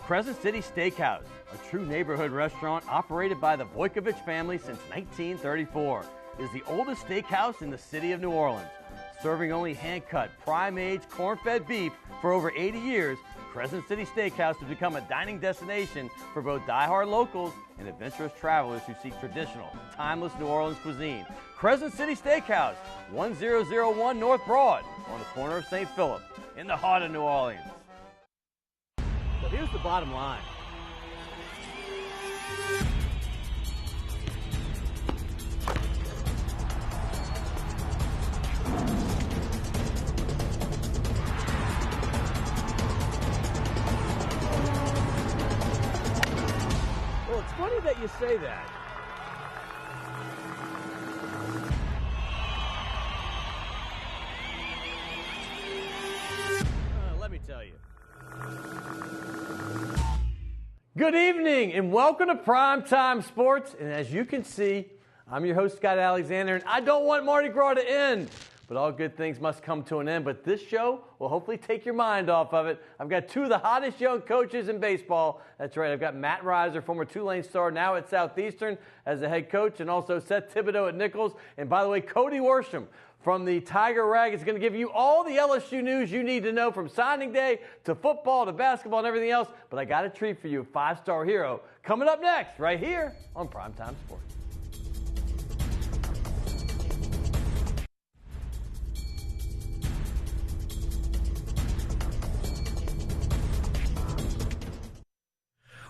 Crescent City Steakhouse, a true neighborhood restaurant operated by the Vojkovic family since 1934, is the oldest steakhouse in the city of New Orleans. Serving only hand-cut, prime-aged, corn-fed beef for over 80 years, Crescent City Steakhouse has become a dining destination for both die-hard locals and adventurous travelers who seek traditional, timeless New Orleans cuisine. Crescent City Steakhouse, 1001 North Broad, on the corner of St. Philip, in the heart of New Orleans. So here's the bottom line. Well, it's funny that you say that. Let me tell you. Good evening and welcome to Primetime Sports. And as you can see, I'm your host, Scott Alexander, and I don't want Mardi Gras to end. But all good things must come to an end. But this show will hopefully take your mind off of it. I've got two of the hottest young coaches in baseball. That's right, I've got Matt Reiser, former Tulane star, now at Southeastern as the head coach, and also Seth Thibodeaux at Nichols. And by the way, Cody Worsham from the Tiger Rag is going to give you all the LSU news you need to know from signing day to football to basketball and everything else. But I got a treat for you, a five-star hero, coming up next right here on Primetime Sports.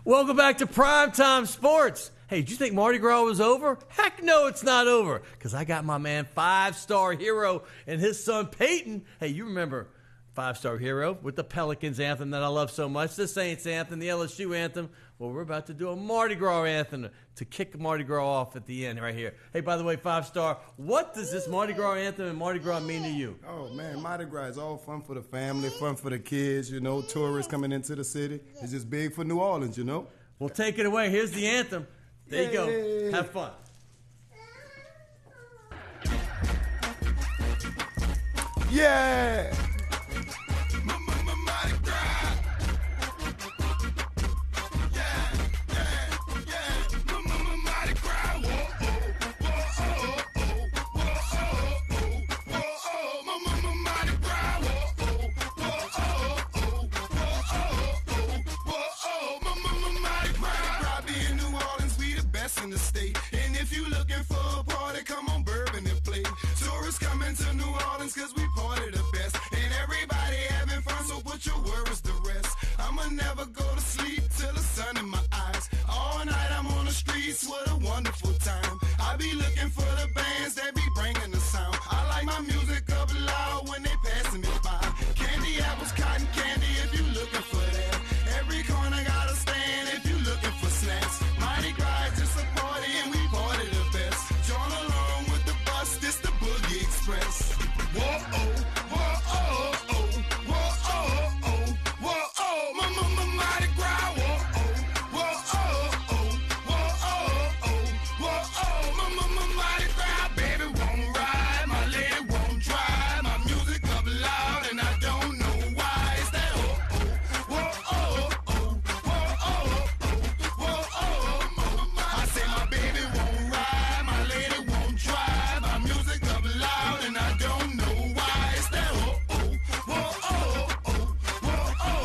Welcome back to Primetime Sports. Hey, did you think Mardi Gras was over? Heck no, it's not over. Because I got my man, five-star hero, and his son, Peyton. Hey, you remember five-star hero with the Pelicans anthem that I love so much, the Saints anthem, the LSU anthem. Well, we're about to do a Mardi Gras anthem to kick Mardi Gras off at the end right here. Hey, by the way, five-star, what does this Mardi Gras anthem and Mardi Gras mean to you? Oh, man, Mardi Gras is all fun for the family, fun for the kids, you know, tourists coming into the city. It's just big for New Orleans, you know. Well, take it away. Here's the anthem. There you go. Have fun. Yeah! In the state, and if you looking for a party, come on, Bourbon and play. Tourists coming to New Orleans, cause we party the best, and everybody having fun, so put your worries to rest. I'ma never go to sleep till the sun in my eyes. All night I'm on the streets, what a wonderful time. I be looking for the bands that be bringing the sound. I like my music up loud when they passing me by. Candy apples, cotton candy, if you looking for that. Every corner got a stand if you looking for snacks. Mardi Gras is just a party and we party the best. Join along with the bus, this the Boogie Express. Whoa-oh, whoa-oh, oh, whoa-oh, oh, whoa-oh, Mardi Gras. Whoa-oh, whoa-oh, oh, whoa-oh, oh, whoa-oh, Mardi Gras. Baby won't ride, my lady won't drive. My music up loud and I don't know why. It's that oh-oh, whoa-oh, oh, whoa-oh, oh, whoa-oh. I say my baby won't ride, my lady won't drive. My music up loud and I don't know why. It's that oh-oh, whoa-oh, oh,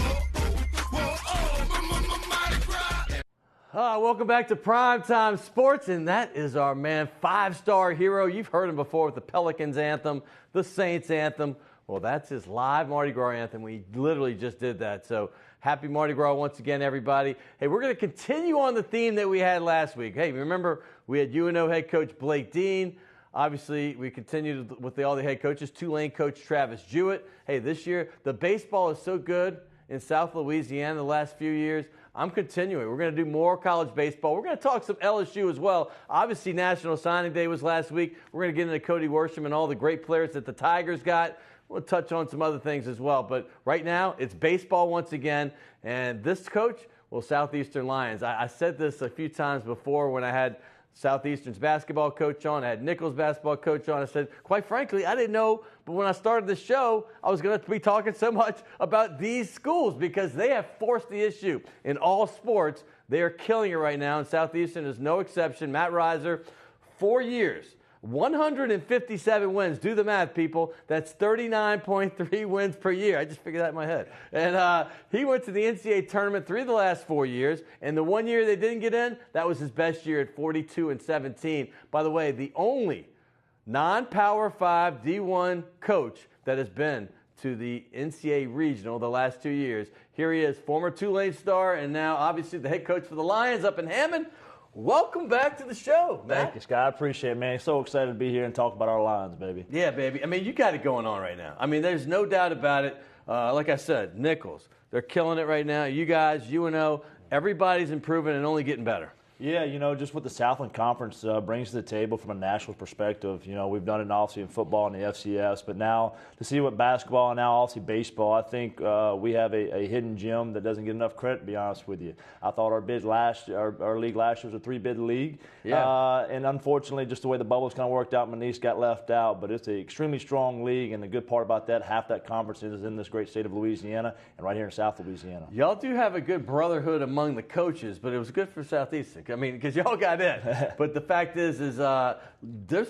whoa-oh, oh, Mardi Gras. Welcome back to Primetime Sports, and that is our man, five-star hero. You've heard him before with the Pelicans anthem, the Saints anthem. Well, that's his live Mardi Gras anthem. We literally just did that. So happy Mardi Gras once again, everybody. Hey, we're going to continue on the theme that we had last week. Hey, remember we had UNO head coach Blake Dean. Obviously, we continued with all the head coaches. Tulane coach Travis Jewett. Hey, this year, the baseball is so good in South Louisiana the last few years. I'm continuing. We're going to do more college baseball. We're going to talk some LSU as well. Obviously, National Signing Day was last week. We're going to get into Cody Worsham and all the great players that the Tigers got. We'll touch on some other things as well. But right now, it's baseball once again. And this coach, well, Southeastern Lions. I said this a few times before when I had Southeastern's basketball coach on. I had Nichols' basketball coach on. I said, quite frankly, I didn't know, but when I started the show, I was going to be talking so much about these schools because they have forced the issue in all sports. They are killing it right now, and Southeastern is no exception. Matt Reiser, 4 years. 157 wins. Do the math, people. That's 39.3 wins per year. I just figured that in my head. And he went to the NCAA tournament 3 of the last 4 years. And the 1 year they didn't get in, that was his best year at 42-17. By the way, the only non-Power 5 D1 coach that has been to the NCAA Regional the last 2 years. Here he is, former Tulane star, and now obviously the head coach for the Lions up in Hammond. Welcome back to the show, Matt. Thank you, Scott. I appreciate it, man. So excited to be here and talk about our Lions, baby. Yeah, baby. I mean, you got it going on right now. I mean, there's no doubt about it. Like I said, Nichols, they're killing it right now. You guys, UNO, everybody's improving and only getting better. Yeah, just what the Southland Conference brings to the table from a national perspective. We've done it obviously in football and the FCS, but now to see what basketball and now obviously baseball, I think we have a hidden gem that doesn't get enough credit, to be honest with you. I thought our league last year was a 3-bid league. Yeah. And unfortunately, just the way the bubbles kind of worked out, my niece got left out, but it's an extremely strong league, and the good part about that, half that conference is in this great state of Louisiana and right here in South Louisiana. Y'all do have a good brotherhood among the coaches, but it was good for Southeastern. I mean, because y'all got in. But the fact is there's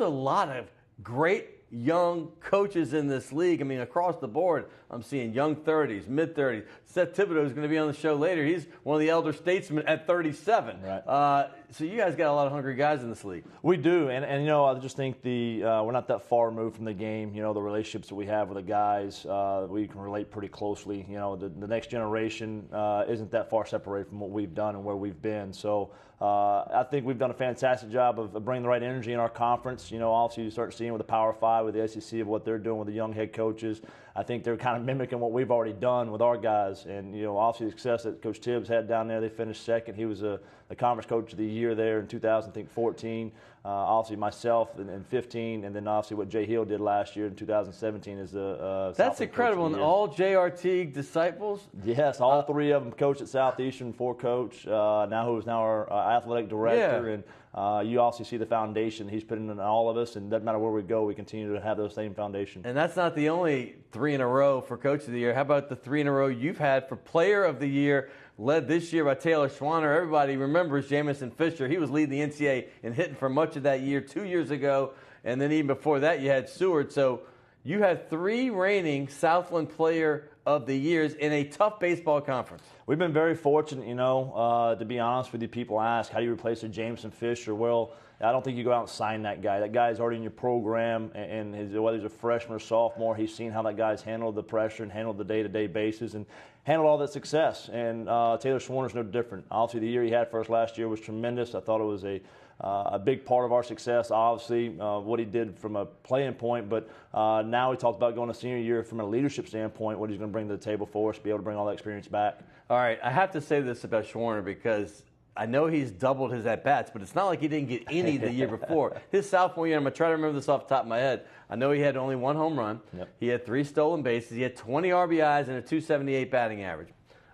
a lot of great young coaches in this league. I mean, across the board, I'm seeing young 30s, mid-30s. Seth Thibodeaux is going to be on the show later. He's one of the elder statesmen at 37. Right. So you guys got a lot of hungry guys in this league. We do, and I just think we're not that far removed from the game. The relationships that we have with the guys, we can relate pretty closely. The next generation isn't that far separated from what we've done and where we've been. So I think we've done a fantastic job of bringing the right energy in our conference. Obviously you start seeing with the Power 5, with the SEC, of what they're doing with the young head coaches. I think they're kind of mimicking what we've already done with our guys. And, obviously the success that Coach Tibbs had down there, they finished second. He was the Conference Coach of the Year there in 2014. Obviously myself in 15, and then obviously what Jay Hill did last year in 2017 is the That's incredible. And all JRT disciples? Yes, all 3 of them coached at Southeastern, 4 coach, who's now our athletic director. Yeah. And you also see the foundation he's putting in all of us, and it doesn't matter where we go, we continue to have those same foundations. And that's not the only 3 in a row for Coach of the Year. How about the 3 in a row you've had for Player of the Year, led this year by Taylor Schwanner? Everybody remembers Jamison Fisher. He was leading the NCAA and hitting for much of that year 2 years ago. And then even before that, you had Seward. So you had 3 reigning Southland Player of the Years in a tough baseball conference. We've been very fortunate, to be honest with you. People ask, how do you replace a Jamison Fisher? Well, I don't think you go out and sign that guy. That guy's already in your program, and whether he's a freshman or sophomore, he's seen how that guy's handled the pressure and handled the day-to-day basis and handled all that success. And Taylor Schwanner's no different. Obviously, the year he had for us last year was tremendous. I thought it was a big part of our success, obviously, what he did from a playing point. But now we talked about going to senior year from a leadership standpoint, what he's going to bring to the table for us, be able to bring all that experience back. All right, I have to say this about Schwanner because I know he's doubled his at-bats, but it's not like he didn't get any the year before. His sophomore year, I'm going to try to remember this off the top of my head, I know he had only 1 home run. Yep. He had 3 stolen bases. He had 20 RBIs and a 278 batting average.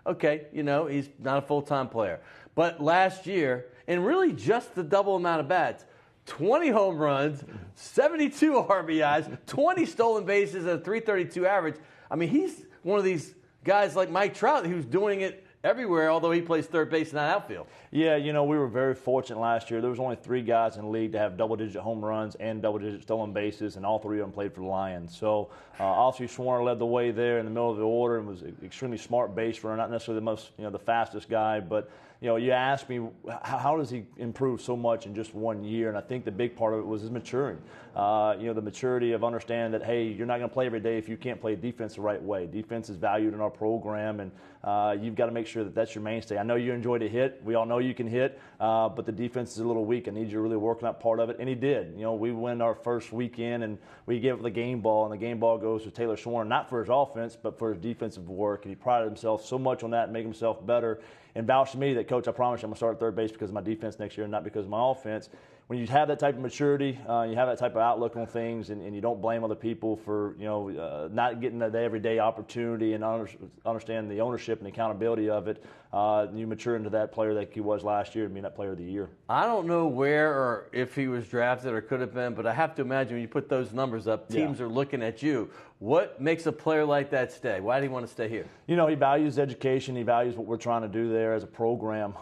Okay, he's not a full-time player. But last year, and really just the double amount of bats, 20 home runs, 72 RBIs, 20 stolen bases, and a 332 average. I mean, he's one of these guys like Mike Trout who's doing it everywhere, although he plays third base and not outfield. Yeah, we were very fortunate last year. There was only 3 guys in the league to have double-digit home runs and double-digit stolen bases, and all 3 of them played for the Lions. So, obviously, Schwarner led the way there in the middle of the order and was an extremely smart base runner, not necessarily the most, the fastest guy, but you asked me, how does he improve so much in just 1 year? And I think the big part of it was his maturing. The maturity of understanding that, hey, you're not going to play every day if you can't play defense the right way. Defense is valued in our program, and you've got to make sure that that's your mainstay. I know you enjoy to hit. We all know you can hit, but the defense is a little weak. I need you to really work on that part of it. And he did. We win our first weekend, and we give the game ball, and the game ball goes to Taylor Schwarner, not for his offense, but for his defensive work. And he prided himself so much on that and making himself better. And vouched to me that, Coach, I promise you I'm going to start at third base because of my defense next year and not because of my offense. when you have that type of maturity, you have that type of outlook on things, and you don't blame other people for not getting the everyday opportunity and understand the ownership and accountability of it, you mature into that player that he was last year and being that player of the year. I don't know where or if he was drafted or could have been, but I have to imagine when you put those numbers up, teams are looking at you. What makes a player like that stay? Why do you want to stay here? He values education. He values what we're trying to do there as a program.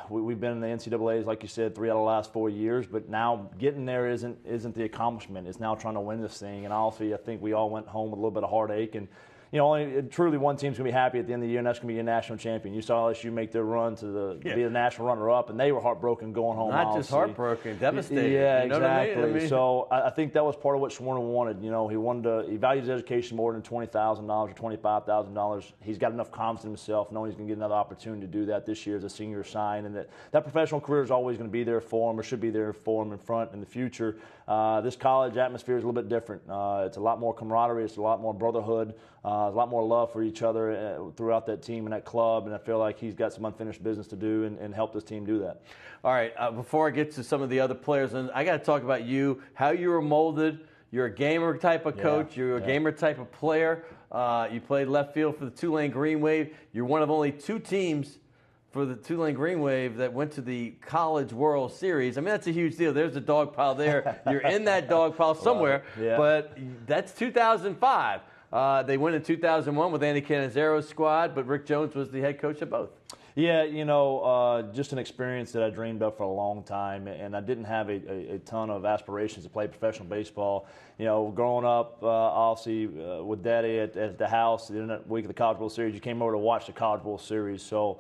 We've been in the NCAAs, like you said, 3 out of the last 4 years, but now getting there isn't the accomplishment. It's now trying to win this thing. And honestly, I think we all went home with a little bit of heartache. And only truly one team's going to be happy at the end of the year, and that's going to be your national champion. You saw LSU make their run to be the national runner-up, and they were heartbroken going home. Not just heartbroken, devastated. Yeah, exactly. I mean? So I think that was part of what Schwerner wanted. He values education more than $20,000 or $25,000. He's got enough confidence in himself, knowing he's going to get another opportunity to do that this year as a senior sign, and that professional career is always going to be there for him, or should be there for him in front in the future. This college atmosphere is a little bit different. It's a lot more camaraderie. It's a lot more brotherhood. There's a lot more love for each other throughout that team and that club, and I feel like he's got some unfinished business to do and help this team do that. All right, before I get to some of the other players, and I got to talk about you, how you were molded. You're a gamer type of coach. You're a gamer type of player. You played left field for the Tulane Green Wave. You're one of only 2 teams for the Tulane Green Wave that went to the College World Series. I mean, that's a huge deal. There's a dog pile there. You're in that dog pile somewhere, but that's 2005. They went in 2001 with Andy Canizaro's squad, but Rick Jones was the head coach of both. Yeah, just an experience that I dreamed of for a long time, and I didn't have a ton of aspirations to play professional baseball. Growing up, obviously, with Daddy at the house, the week of the College World Series, you came over to watch the College World Series. So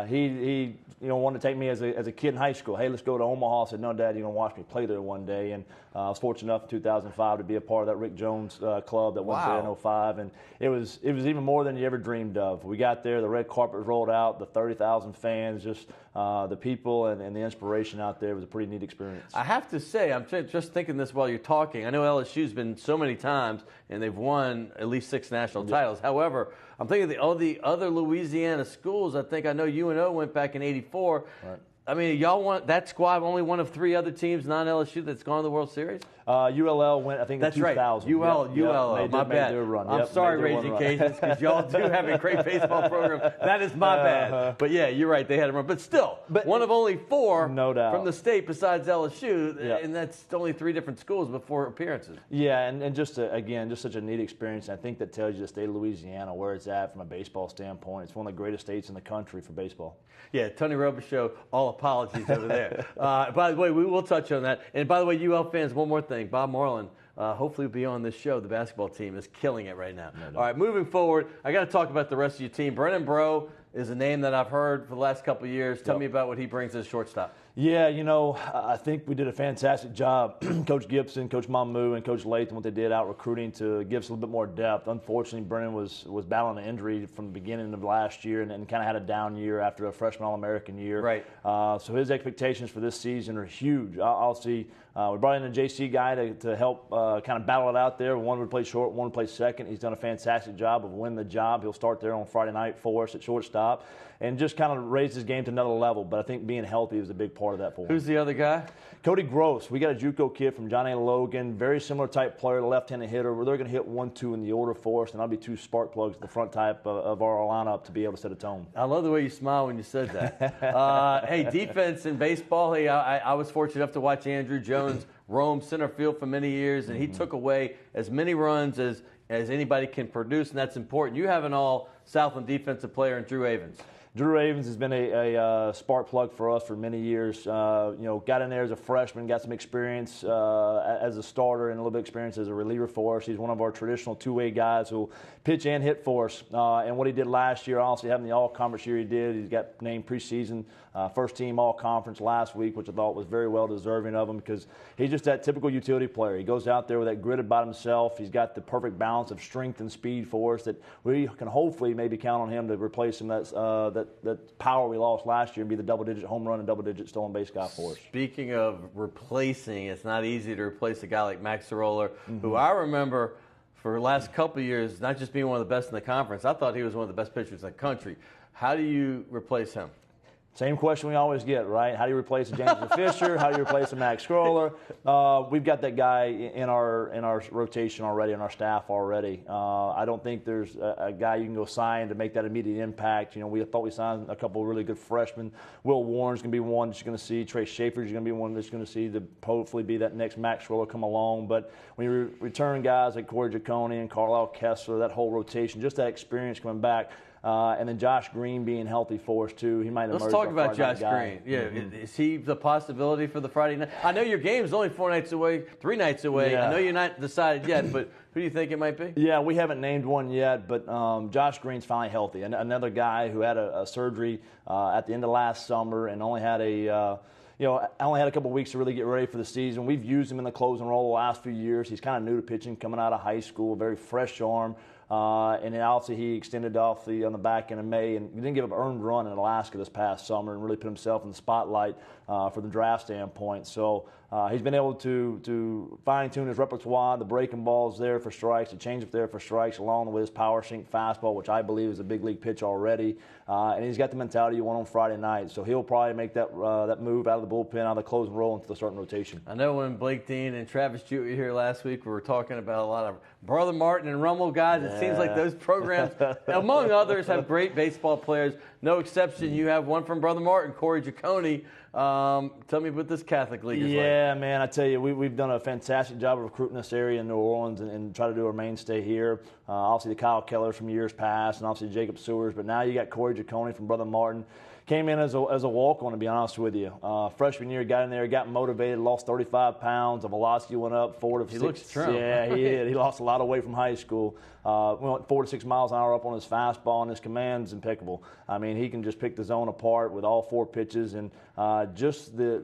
he wanted to take me as a kid in high school. Hey, let's go to Omaha. I said, no, Dad, you're going to watch me play there one day. And I was fortunate enough in 2005 to be a part of that Rick Jones club that went there in 2005. And it was even more than you ever dreamed of. We got there, the red carpet was rolled out, the 30,000 fans, just the people and the inspiration out there. It was a pretty neat experience. I have to say, I'm just thinking this while you're talking. I know LSU's been so many times, and they've won at least 6 national titles. However, I'm thinking of all the other Louisiana schools. I know UNO went back in '84. Right. I mean, y'all want that squad, only one of 3 other teams, non-LSU, that's gone to the World Series? ULL went, I think, in 2000. That's right. ULL, my bad. I'm sorry, Raging Cajuns, because y'all do have a great baseball program. That is my bad. But, yeah, you're right. They had a run. But still, one of only 4 no doubt from the state besides LSU, and that's only 3 different schools with 4 appearances. Yeah, and just such a neat experience. I think that tells you the state of Louisiana, where it's at from a baseball standpoint. It's one of the greatest states in the country for baseball. Yeah, Tony Robichaux, all apologies over there. By the way, we will touch on that. And by the way, UL fans, one more thing. Bob Marlin, hopefully will be on this show. The basketball team is killing it right now. All right, moving forward, I got to talk about the rest of your team. Brennan Breaux is a name that I've heard for the last couple of years. Tell me about what he brings as shortstop. Yeah, I think we did a fantastic job. Coach Gibson, Coach Mamu, and Coach Latham, what they did out recruiting to give us a little bit more depth. Unfortunately, Brennan was battling an injury from the beginning of last year and kind of had a down year after a freshman All-American year. Right. So his expectations for this season are huge. I'll see. We brought in a JC guy to help kind of battle it out there. One would play short, one would play second. He's done a fantastic job of winning the job. He'll start there on Friday night for us at shortstop and just kind of raise his game to another level. But I think being healthy is a big part of that for him. Who's the other guy? Cody Gross. We got a JUCO kid from John A. Logan, very similar type player, left-handed hitter. They're going to hit 1-2 in the order for us, and I'll be 2 spark plugs at the front type of our lineup to be able to set a tone. I love the way you smile when you said that. Hey, defense in baseball. Hey, I was fortunate enough to watch Andrew Jones roam center field for many years, and he took away as many runs as anybody can produce, and that's important. You have an all-Southland defensive player in Drew Avens. Drew Avens has been a spark plug for us for many years. Got in there as a freshman, got some experience as a starter and a little bit of experience as a reliever for us. He's one of our traditional two-way guys who pitch and hit for us. And what he did last year, honestly, having the all-conference year he did, he got named preseason first-team all-conference last week, which I thought was very well deserving of him because he's just that typical utility player. He goes out there with that grit about himself. He's got the perfect balance of strength and speed for us that we can hopefully maybe count on him to replace him that power we lost last year and be the double-digit home run and double-digit stolen base guy for us. Speaking of replacing, it's not easy to replace a guy like Max Soroller, who I remember for the last couple of years not just being one of the best in the conference. I thought he was one of the best pitchers in the country. How do you replace him? Same question we always get, right? How do you replace a James Fisher? How do you replace a Max Scroller? We've got that guy in our rotation already, in our staff already. I don't think there's a guy you can go sign to make that immediate impact. We thought we signed a couple of really good freshmen. Will Warren's going to be one that you're going to see. Trey Schaefer's going to be one that's going to see to hopefully be that next Max Scroller come along. But when you return guys like Corey Giacone and Carlisle Kessler, that whole rotation, just that experience coming back. And then Josh Green being healthy for us, too. He might emerge. Let's talk about Josh Green. Yeah, Is he the possibility for the Friday night? I know your game is only 4 nights away, 3 nights away. Yeah. I know you're not decided yet, but who do you think it might be? Yeah, we haven't named one yet, but Josh Green's finally healthy. Another guy who had a surgery at the end of last summer and only had I only had a couple weeks to really get ready for the season. We've used him in the closing role the last few years. He's kind of new to pitching, coming out of high school, very fresh arm. And then obviously he extended off on the back end of May, and he didn't give up an earned run in Alaska this past summer and really put himself in the spotlight from the draft standpoint. So he's been able to fine-tune his repertoire. The breaking ball's there for strikes, the changeup there for strikes, along with his power sink fastball, which I believe is a big league pitch already. And he's got the mentality you want on Friday night. So he'll probably make that move out of the bullpen, out of the closing role into the starting rotation. I know when Blake Dean and Travis Jewett were here last week, we were talking about a lot of Brother Martin and Rummel guys. It seems like those programs, among others, have great baseball players. No exception. You have one from Brother Martin, Corey Giacone. Tell me what this Catholic League is like. Yeah, man, I tell you, we've done a fantastic job of recruiting this area in New Orleans and try to do our mainstay here. Obviously, the Kyle Kellers from years past, and obviously Jacob Sewers. But now you got Corey Giacone from Brother Martin. Came in as a walk-on, to be honest with you. Freshman year, got in there, got motivated, lost 35 pounds. The velocity went up 4 to 6. He looks trim. Yeah, he did. He lost a lot of weight from high school. Went 4 to 6 miles an hour up on his fastball, and his command's impeccable. I mean, he can just pick the zone apart with all 4 pitches, and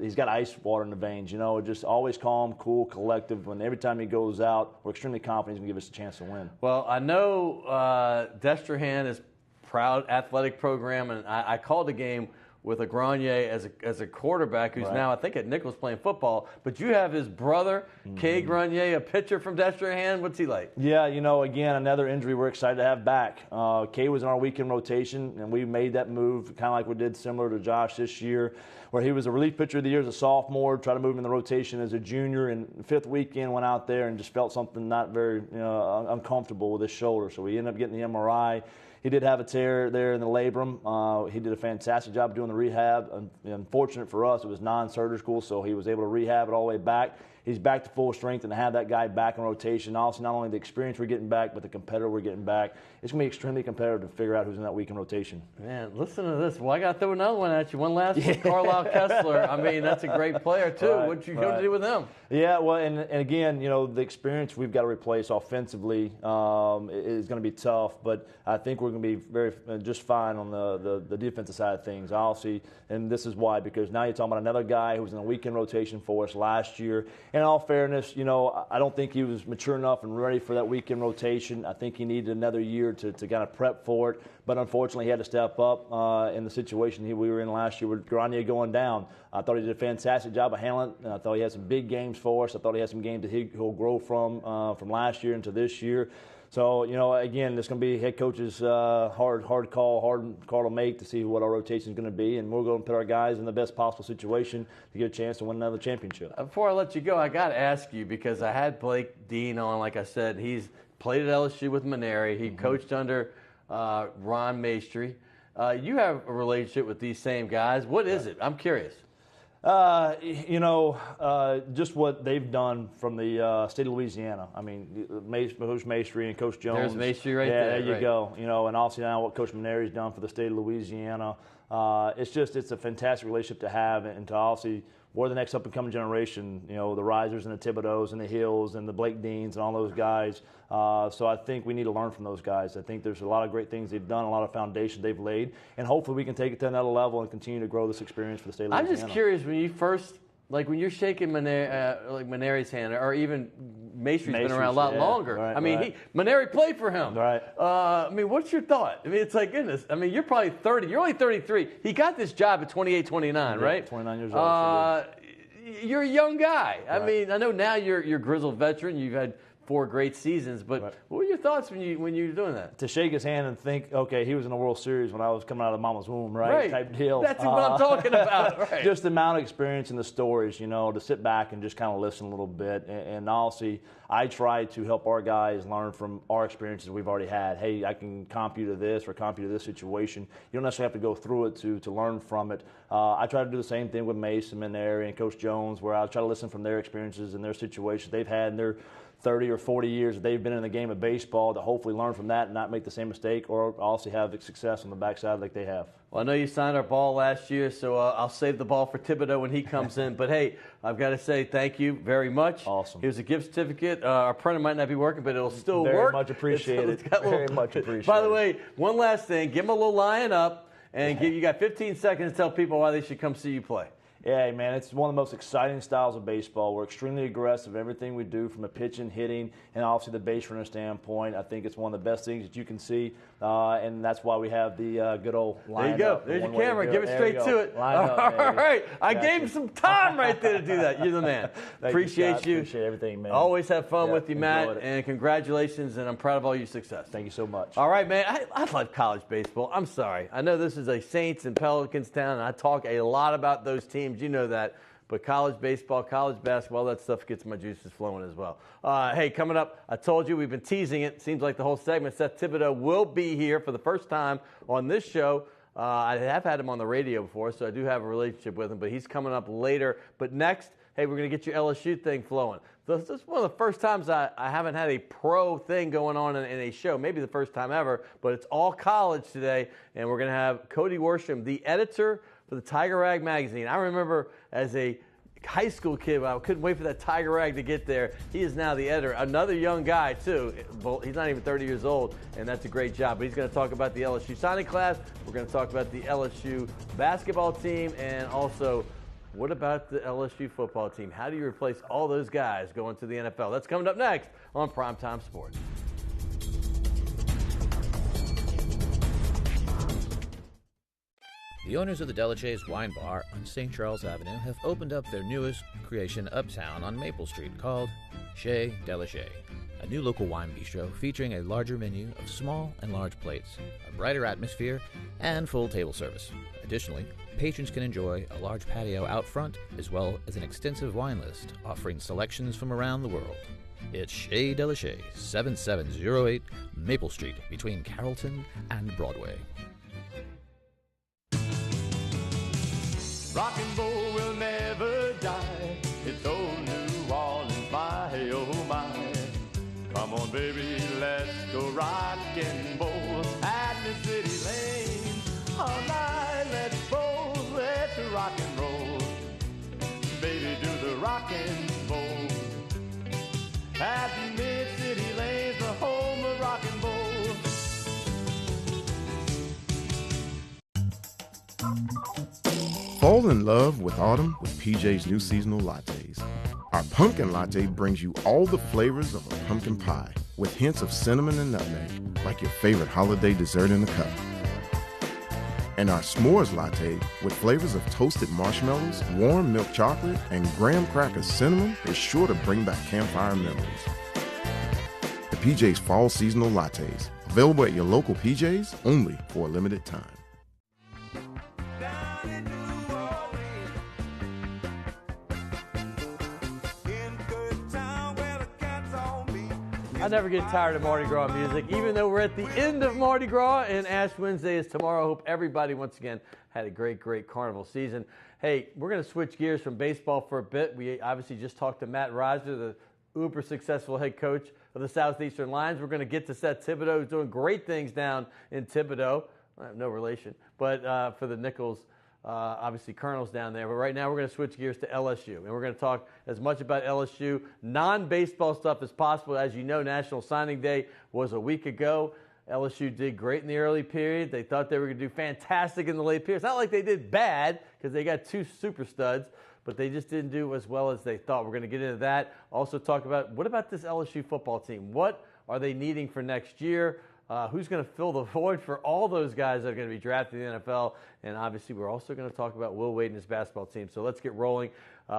he's got ice water in the veins. Just always calm, cool, collective. When every time he goes out, we're extremely confident he's going to give us a chance to win. Well, I know Destrehan is proud athletic program, and I called the game with a Grenier as a quarterback who's now, I think, at Nichols playing football. But you have his brother, Kay Grenier, a pitcher from Destrehan. What's he like? Yeah, again, another injury we're excited to have back. Kay was in our weekend rotation, and we made that move kind of like we did similar to Josh this year, where he was a relief pitcher of the year as a sophomore, tried to move him in the rotation as a junior, and 5th weekend went out there and just felt something not very uncomfortable with his shoulder. So we ended up getting the MRI. He did have a tear there in the labrum. He did a fantastic job doing the rehab. Unfortunate for us, it was non-surgical, so he was able to rehab it all the way back. He's back to full strength, and to have that guy back in rotation, also not only the experience we're getting back, but the competitor we're getting back, it's going to be extremely competitive to figure out who's in that weekend rotation. Man, listen to this. Well, I got to throw another one at you. One last one, Carlisle Kessler. I mean, that's a great player, too. Right, What you going to do with him? Yeah, well, and again, the experience we've got to replace offensively is going to be tough, but I think we're going to be just fine on the defensive side of things, obviously, and this is why, because now you're talking about another guy who was in a weekend rotation for us last year. In all fairness, I don't think he was mature enough and ready for that weekend rotation. I think he needed another year to kind of prep for it, but unfortunately he had to step up in the situation we were in last year with Grenier going down. I thought he did a fantastic job of handling it, and I thought he had some big games for us. I thought he had some games that he'll grow from last year into this year. So, again, it's going to be head coach's hard call to make to see what our rotation is going to be, and we're going to put our guys in the best possible situation to get a chance to win another championship. Before I let you go, I got to ask you, because I had Blake Dean on. Like I said, he's played at LSU with Maneri. He coached under Ron Maestri. You have a relationship with these same guys. What is it? I'm curious. Just what they've done from the state of Louisiana. I mean, Coach Maestri and Coach Jones. There's Maestri right there. there. There you go. And also now what Coach Maneri's done for the state of Louisiana. It's a fantastic relationship to have, and to obviously we're the next up-and-coming generation, the Risers and the Thibodeaux and the Hills and the Blake Deans and all those guys. So I think we need to learn from those guys. I think there's a lot of great things they've done, a lot of foundation they've laid, and hopefully we can take it to another level and continue to grow this experience for the state of Louisiana. I'm just curious, when you first, when you're shaking Maneri's hand, or even Maestri's been around a lot longer. Right, I mean, Maneri played for him. Right. What's your thought? I mean, it's like, goodness. I mean, you're probably 30. You're only 33. He got this job at 28, 29, right? 29 years old. You're a young guy. Right. I mean, I know now you're a grizzled veteran. You've had 4 great seasons. But what were your thoughts when you were doing that? To shake his hand and think, okay, he was in the World Series when I was coming out of mama's womb, right? Type deal. That's what I'm talking about. Right. Just the amount of experience in the stories, to sit back and just kind of listen a little bit. And honestly, I try to help our guys learn from our experiences we've already had. Hey, I can comp you to this or comp you to this situation. You don't necessarily have to go through it to learn from it. I try to do the same thing with Mason in there and Coach Jones, where I try to listen from their experiences and their situations they've had in their 30 or 40 years that they've been in the game of baseball, to hopefully learn from that and not make the same mistake, or also have success on the backside like they have. Well, I know you signed our ball last year, so I'll save the ball for Thibodeaux when he comes in. But, hey, I've got to say thank you very much. Awesome. Here's a gift certificate. Our printer might not be working, but it'll still Very work. much appreciated. Very much appreciated. By the way, one last thing. Give them a little line up, and you got 15 seconds to tell people why they should come see you play. Yeah, man, it's one of the most exciting styles of baseball. We're extremely aggressive. Everything we do, from a pitching, hitting, and obviously the base runner standpoint, I think it's one of the best things that you can see, and that's why we have the good old line. There you go. There's your camera. Give it straight to it. All right. I gave him some time right there to do that. You're the man. Appreciate you. Appreciate everything, man. Always have fun with you, Matt, and congratulations, and I'm proud of all your success. Thank you so much. All right, man. I love college baseball. I'm sorry. I know this is a Saints and Pelicans town, and I talk a lot about those teams. You know that. But college baseball, college basketball, that stuff gets my juices flowing as well. Hey, coming up, I told you we've been teasing it. Seems like the whole segment. Seth Thibodeaux will be here for the first time on this show. I have had him on the radio before, so I do have a relationship with him, but he's coming up later. But next, hey, we're going to get your LSU thing flowing. This is one of the first times I haven't had a pro thing going on in a show, maybe the first time ever, but it's all college today, and we're going to have Cody Worsham, the editor for the Tiger Rag magazine. I remember as a high school kid, I couldn't wait for that Tiger Rag to get there. He is now the editor. Another young guy, too. He's not even 30 years old, and that's a great job. But he's going to talk about the LSU signing class. We're going to talk about the LSU basketball team, and also, what about the LSU football team? How do you replace all those guys going to the NFL? That's coming up next on Primetime Sports. The owners of the Delachey's Wine Bar on St. Charles Avenue have opened up their newest creation uptown on Maple Street called Chez Delachey, a new local wine bistro featuring a larger menu of small and large plates, a brighter atmosphere, and full table service. Additionally, patrons can enjoy a large patio out front as well as an extensive wine list offering selections from around the world. It's Chez Delachey, 7708 Maple Street between Carrollton and Broadway. Rock and roll will never die. It's old New Orleans, my oh my. Come on, baby, let's go rock and roll at the city lane. All night, let's roll, let's rock and roll. Baby, do the rock and roll at the mid-city lanes, the home of rock and roll. Fall in love with autumn with PJ's new seasonal lattes. Our pumpkin latte brings you all the flavors of a pumpkin pie with hints of cinnamon and nutmeg, like your favorite holiday dessert in a cup. And our s'mores latte with flavors of toasted marshmallows, warm milk chocolate, and graham cracker cinnamon is sure to bring back campfire memories. The PJ's Fall Seasonal Lattes, available at your local PJ's only for a limited time. I never get tired of Mardi Gras music, even though we're at the end of Mardi Gras and Ash Wednesday is tomorrow. I hope everybody, once again, had a great, great carnival season. Hey, we're going to switch gears from baseball for a bit. We obviously just talked to Matt Reisner, the uber successful head coach of the Southeastern Lions. We're going to get to Seth Thibodeaux, who's doing great things down in Thibodeaux. I have no relation, but for the Nichols, obviously Colonels down there. But right now we're going to switch gears to LSU, and we're going to talk as much about LSU non-baseball stuff as possible. As you know, National Signing Day was a week ago. LSU did great in the early period. They thought they were going to do fantastic in the late period. It's not like they did bad because they got 2 super studs, but they just didn't do as well as they thought. We're going to get into that. Also talk about, what about this LSU football team? What are they needing for next year? who's going to fill the void for all those guys that are going to be drafted in the NFL. And obviously, we're also going to talk about Will Wade and his basketball team. So let's get rolling.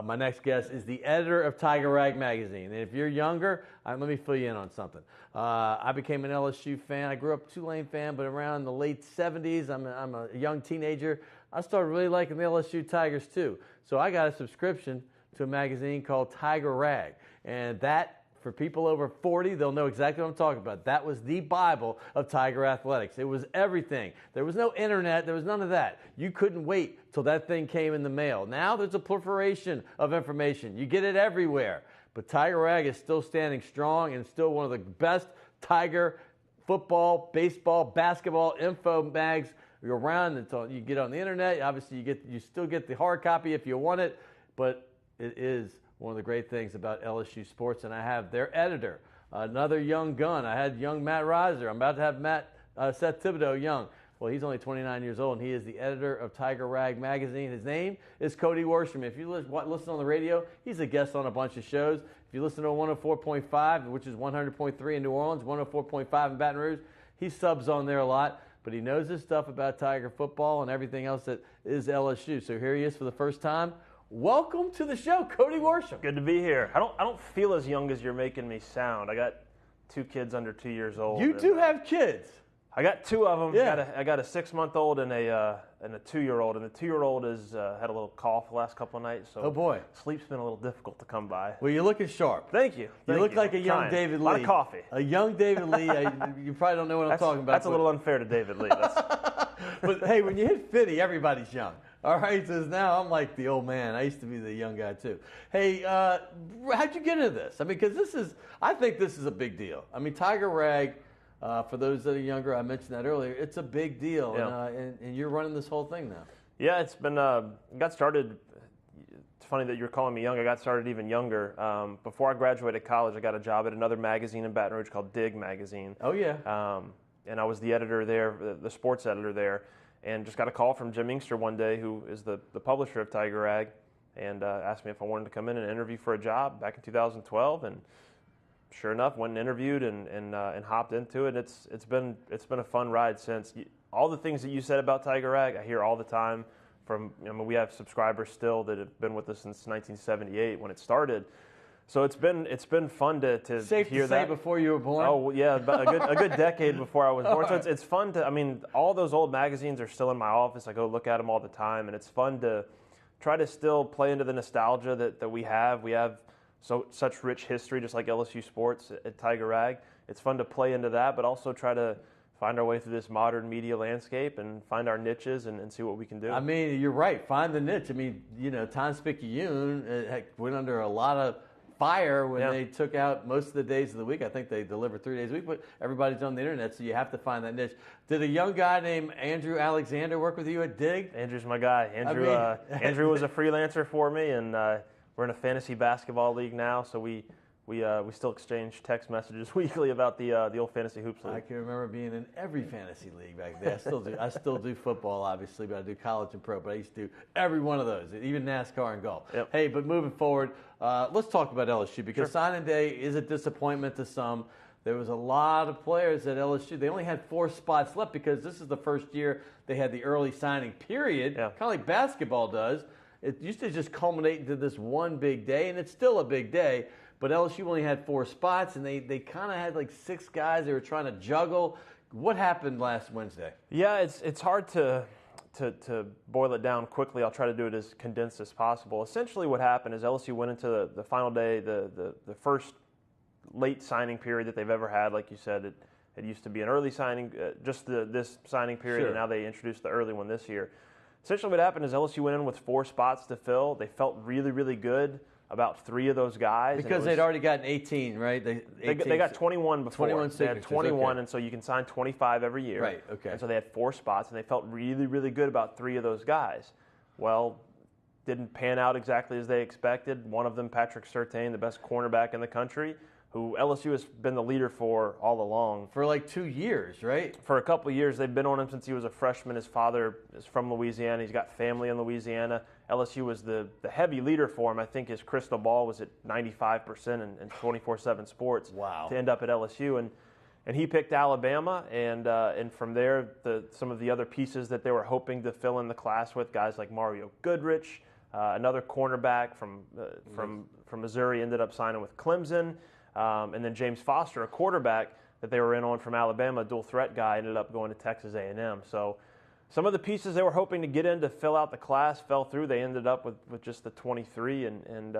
My next guest is the editor of Tiger Rag magazine. And if you're younger, let me fill you in on something. I became an LSU fan. I grew up a Tulane fan, but around the late 70s, I'm a young teenager. I started really liking the LSU Tigers too. So I got a subscription to a magazine called Tiger Rag. And that, for people over 40, they'll know exactly what I'm talking about. That was the Bible of Tiger athletics. It was everything. There was no internet. There was none of that. You couldn't wait till that thing came in the mail. Now there's a proliferation of information. You get it everywhere. But Tiger Rag is still standing strong and still one of the best Tiger football, baseball, basketball info mags around until you get on the internet. Obviously, you still get the hard copy if you want it, but it is one of the great things about LSU sports, and I have their editor, another young gun. I had young Matt Reiser. I'm about to have Seth Thibodeaux young. Well, he's only 29 years old, and he is the editor of Tiger Rag magazine. His name is Cody Worsham. If you listen on the radio, he's a guest on a bunch of shows. If you listen to 104.5, which is 100.3 in New Orleans, 104.5 in Baton Rouge, he subs on there a lot. But he knows his stuff about Tiger football and everything else that is LSU. So here he is for the first time. Welcome to the show, Cody Worsham. Good to be here. I don't feel as young as you're making me sound. I got 2 kids under 2 years old. You do have kids. I got 2 of them. Yeah. I got a 6-month-old and a 2-year-old. And the 2-year-old has had a little cough the last couple of nights. So oh boy, sleep's been a little difficult to come by. Well, you're looking sharp. Thank you. You look like a young David Lee. A lot of coffee. A young David Lee. You probably don't know what I'm talking about. That's a little unfair to David Lee. But hey, when you hit 50, everybody's young. All right, so now I'm like the old man. I used to be the young guy too. Hey, how'd you get into this? I mean, because I think this is a big deal. I mean, Tiger Rag, for those that are younger, I mentioned that earlier, it's a big deal. Yeah. And you're running this whole thing now. Yeah, it's been, got started, it's funny that you're calling me young. I got started even younger. Before I graduated college, I got a job at another magazine in Baton Rouge called Dig Magazine. Oh, yeah. And I was the editor there, the sports editor there. And just got a call from Jim Inkster one day, who is the publisher of Tiger Rag, and asked me if I wanted to come in and interview for a job back in 2012. And sure enough, went and interviewed and hopped into it. It's been a fun ride since. All the things that you said about Tiger Rag, I hear all the time from. I mean, we have subscribers still that have been with us since 1978 when it started. So it's been fun to Safe hear to say that. Before you were born. Oh yeah, about a good decade before I was born. So it's fun to. I mean, all those old magazines are still in my office. I go look at them all the time, and it's fun to try to still play into the nostalgia that we have. We have such rich history, just like LSU sports at Tiger Rag. It's fun to play into that, but also try to find our way through this modern media landscape and find our niches and see what we can do. I mean, you're right. Find the niche. I mean, Times-Picayune went under a lot of fire when they took out most of the days of the week. I think they deliver 3 days a week, but everybody's on the internet, so you have to find that niche. Did a young guy named Andrew Alexander work with you at Dig? Andrew's my guy. Andrew was a freelancer for me, and we're in a fantasy basketball league now, so we still exchange text messages weekly about the old fantasy hoops league. I can remember being in every fantasy league back then. I still do football, obviously, but I do college and pro. But I used to do every one of those, even NASCAR and golf. Yep. Hey, but moving forward, let's talk about LSU because signing day is a disappointment to some. There was a lot of players at LSU. They only had 4 spots left because this is the first year they had the early signing period, kind of like basketball does. It used to just culminate into this one big day, and it's still a big day. But LSU only had 4 spots, and they kind of had like 6 guys they were trying to juggle. What happened last Wednesday? Yeah, it's hard to boil it down quickly. I'll try to do it as condensed as possible. Essentially what happened is LSU went into the final day, the first late signing period that they've ever had. Like you said, it used to be an early signing, just this signing period, and now they introduced the early one this year. Essentially what happened is LSU went in with 4 spots to fill. They felt really, really good about 3 of those guys. Because they'd already gotten 18, right? They got 21 before. 21 they had 21, okay. And so you can sign 25 every year. Right, okay. And so they had 4 spots, and they felt really, really good about 3 of those guys. Well, didn't pan out exactly as they expected. One of them, Patrick Surtain, the best cornerback in the country, who LSU has been the leader for all along. For like 2 years, right? For a couple of years. They've been on him since he was a freshman. His father is from Louisiana. He's got family in Louisiana. LSU was the heavy leader for him. I think his crystal ball was at 95% in 24/7 Sports to end up at LSU. And And he picked Alabama, and from there, some of the other pieces that they were hoping to fill in the class with, guys like Mario Goodrich, another cornerback from Missouri, ended up signing with Clemson, and then James Foster, a quarterback that they were in on from Alabama, a dual threat guy, ended up going to Texas A&M. So some of the pieces they were hoping to get in to fill out the class fell through. They ended up with just the 23, and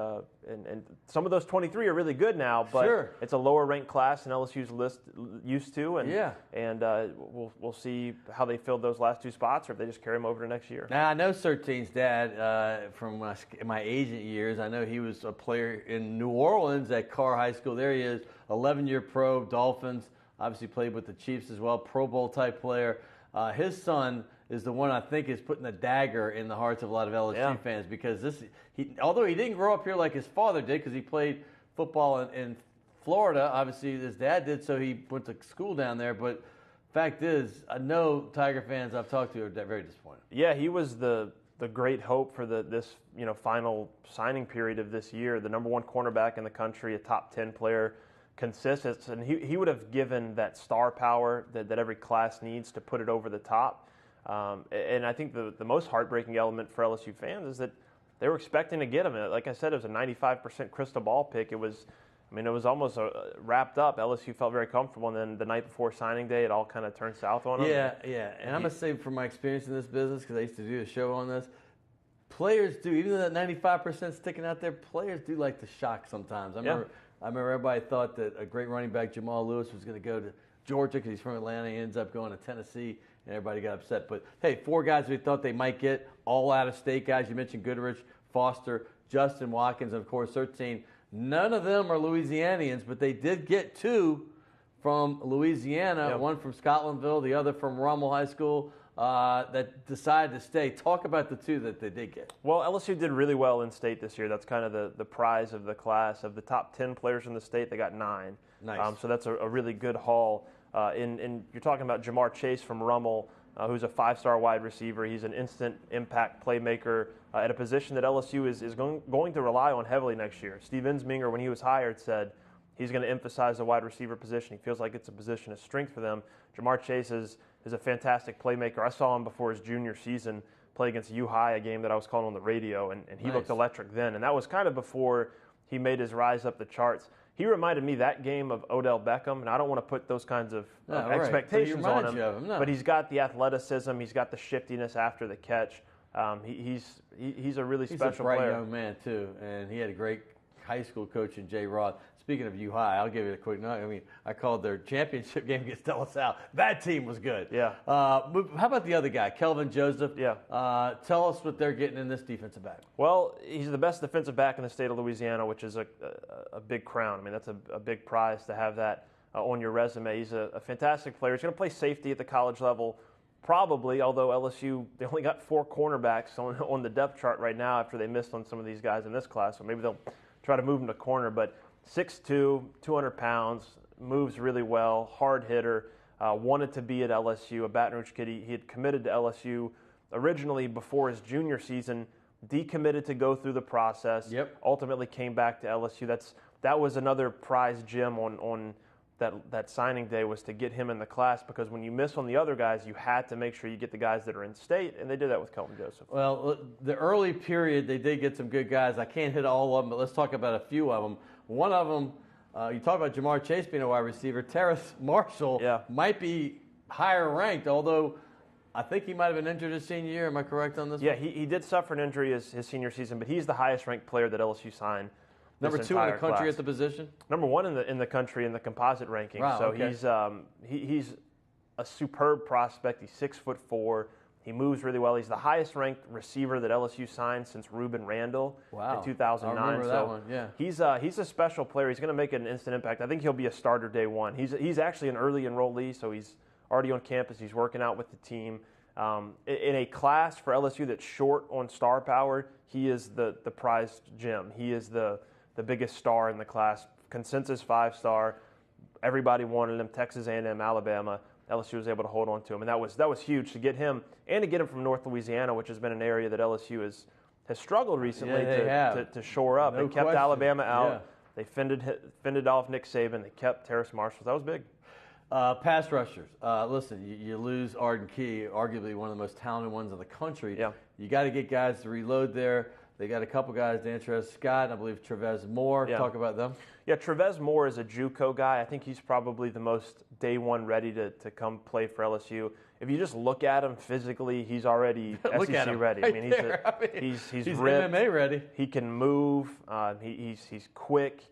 some of those 23 are really good now, but Sure. it's a lower ranked class than LSU's list used to, and Yeah. we'll see how they filled those last two spots, or if they just carry them over to next year. Now, I know 13's dad from my agent years. I know he was a player in New Orleans at Carr High School. There he is, 11-year pro, Dolphins, obviously played with the Chiefs as well, Pro Bowl type player. His son is the one I think is putting a dagger in the hearts of a lot of LSU fans, because although he didn't grow up here like his father did, because he played football in Florida, obviously his dad did, so he went to school down there. But fact is, I know Tiger fans I've talked to are very disappointed. Yeah, he was the great hope for this final signing period of this year. The number one cornerback in the country, a top 10 player, consistent, and he would have given that star power that every class needs to put it over the top. And I think the most heartbreaking element for LSU fans is that they were expecting to get him. Like I said, it was a 95% crystal ball pick. It was almost wrapped up. LSU felt very comfortable, and then the night before signing day, it all kind of turned south on them. Yeah. And I'm going to say from my experience in this business, because I used to do a show on this, players do, even though that 95% sticking out there, players do like to shock sometimes. I remember everybody thought that a great running back, Jamal Lewis, was going to go to Georgia because he's from Atlanta. He ends up going to Tennessee, and everybody got upset. But, hey, 4 guys we thought they might get, all out-of-state guys. You mentioned Goodrich, Foster, Justin Watkins, and, of course, 13. None of them are Louisianians, but they did get 2 from Louisiana, one from Scotlandville, the other from Rummel High School, that decided to stay. Talk about the 2 that they did get. Well, LSU did really well in state this year. That's kind of the prize of the class. Of the top 10 players in the state, they got 9. Nice. So that's a really good haul. And you're talking about Jamar Chase from Rummel, who's a 5-star wide receiver. He's an instant impact playmaker at a position that LSU is going to rely on heavily next year. Steve Ensminger, when he was hired, said he's going to emphasize the wide receiver position. He feels like it's a position of strength for them. Jamar Chase is a fantastic playmaker. I saw him before his junior season play against U-High, a game that I was calling on the radio, and he looked electric then. And that was kind of before he made his rise up the charts. He reminded me that game of Odell Beckham, and I don't want to put those kinds of expectations on him. But he's got the athleticism, he's got the shiftiness after the catch. He's a really special player. He's a bright young man too, and he had a great high school coach in Jay Roth. Speaking of U-High, I'll give you a quick note. I mean, I called their championship game against De La Salle. That team was good. Yeah. How about the other guy, Kelvin Joseph? Yeah. Tell us what they're getting in this defensive back. Well, he's the best defensive back in the state of Louisiana, which is a big crown. I mean, that's a big prize to have that on your resume. He's a fantastic player. He's going to play safety at the college level, probably, although LSU, they only got 4 cornerbacks on the depth chart right now after they missed on some of these guys in this class, so maybe they'll try to move him to corner. But 6'2", 200 pounds, moves really well, hard hitter, wanted to be at LSU, a Baton Rouge kid. He had committed to LSU originally before his junior season, decommitted to go through the process, ultimately came back to LSU. That was another prize gem on that signing day, was to get him in the class, because when you miss on the other guys, you had to make sure you get the guys that are in state, and they did that with Kelvin Joseph. Well, the early period, they did get some good guys. I can't hit all of them, but let's talk about a few of them. One of them, you talk about Jamar Chase being a wide receiver. Terrace Marshall might be higher ranked, although I think he might have been injured his senior year. Am I correct on this? Yeah, he did suffer an injury his senior season, but he's the highest ranked player that LSU signed. Number 2 in the country at the position? Number 1 in the country in the composite ranking. Wow, so okay. he's a superb prospect. He's 6'4". He moves really well. He's the highest ranked receiver that LSU signed since Ruben Randall in 2009. I remember that one. Yeah. He's a special player. He's going to make an instant impact. I think he'll be a starter day one. He's actually an early enrollee, so he's already on campus. He's working out with the team. In a class for LSU that's short on star power, he is the prized gem. He is the biggest star in the class. Consensus 5-star. Everybody wanted him. Texas A&M, Alabama. LSU was able to hold on to him, and that was huge to get him, and to get him from North Louisiana, which has been an area that LSU has struggled recently to shore up. No they kept question. Alabama out. They fended off Nick Saban. They kept Terrace Marshall. That was big. Pass rushers. Listen, you lose Arden Key, arguably one of the most talented ones in the country. Yeah. You got to get guys to reload there. They got a couple guys, Dantrez Scott, and I believe Trevez Moore. Yeah. Talk about them. Yeah, Trevez Moore is a JUCO guy. I think he's probably the most day one ready to come play for LSU. If you just look at him physically, he's already Look at SEC him ready. right I mean, there. he's He's ripped. MMA ready. He can move. He's quick.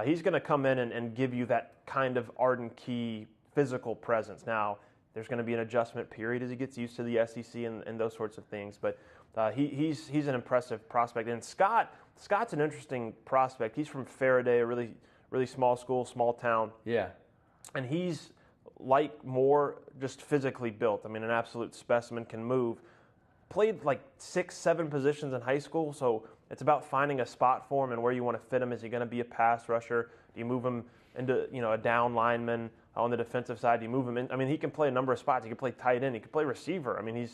He's going to come in and give you that kind of Arden Key physical presence. Now, there's going to be an adjustment period as he gets used to the SEC and those sorts of things, but he's an impressive prospect. And Scott's an interesting prospect. He's from Faraday, a really small school, small town. Yeah. And he's like Moore, just physically built. I mean, an absolute specimen, can move. Played like 6-7 positions in high school, so it's about finding a spot for him and where you want to fit him. Is he going to be a pass rusher? Do you move him into a down lineman on the defensive side? Do you move him in? I mean, he can play a number of spots. He can play tight end. He can play receiver. I mean,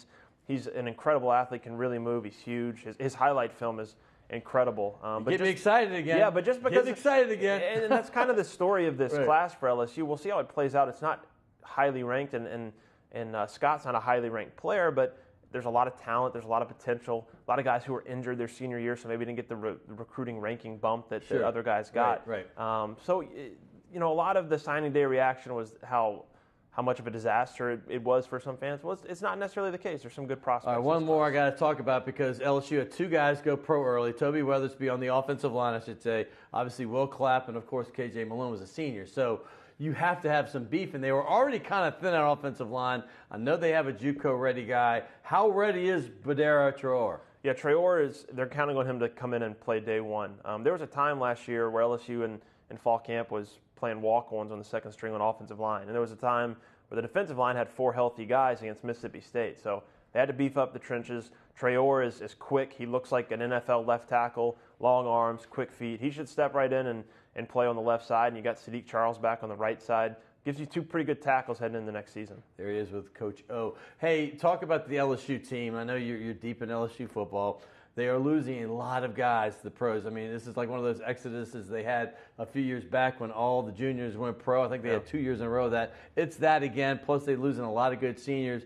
he's an incredible athlete. Can really move. He's huge. His highlight film is incredible. Get me excited again. Yeah, but just because get excited again. And that's kind of the story of this Right. class for LSU. We'll see how it plays out. It's not highly ranked, and Scott's not a highly ranked player, but there's a lot of talent. There's a lot of potential. A lot of guys who were injured their senior year, so maybe didn't get the recruiting ranking bump that the other guys got. Right. So, a lot of the signing day reaction was how much of a disaster it was for some fans. Well, it's not necessarily the case. There's some good prospects. All right, one more I got to talk about because LSU had 2 guys go pro early. Toby Weathersby on the offensive line, I should say. Obviously, Will Clapp, and of course, KJ Malone was a senior. So you have to have some beef, and they were already kind of thin on offensive line. I know they have a JUCO-ready guy. How ready is Badera Traore? Yeah, Traore they're counting on him to come in and play day one. There was a time last year where LSU in fall camp was playing walk-ons on the second string on offensive line. And there was a time where the defensive line had 4 healthy guys against Mississippi State. So they had to beef up the trenches. Traore is quick. He looks like an NFL left tackle, long arms, quick feet. He should step right in and play on the left side. And you got Sadiq Charles back on the right side. Gives you 2 pretty good tackles heading into the next season. There he is with Coach O. Hey, talk about the LSU team. I know you're deep in LSU football. They are losing a lot of guys to the pros. I mean, this is like one of those exoduses they had a few years back when all the juniors went pro. I think they had 2 years in a row that. It's that again, plus they're losing a lot of good seniors.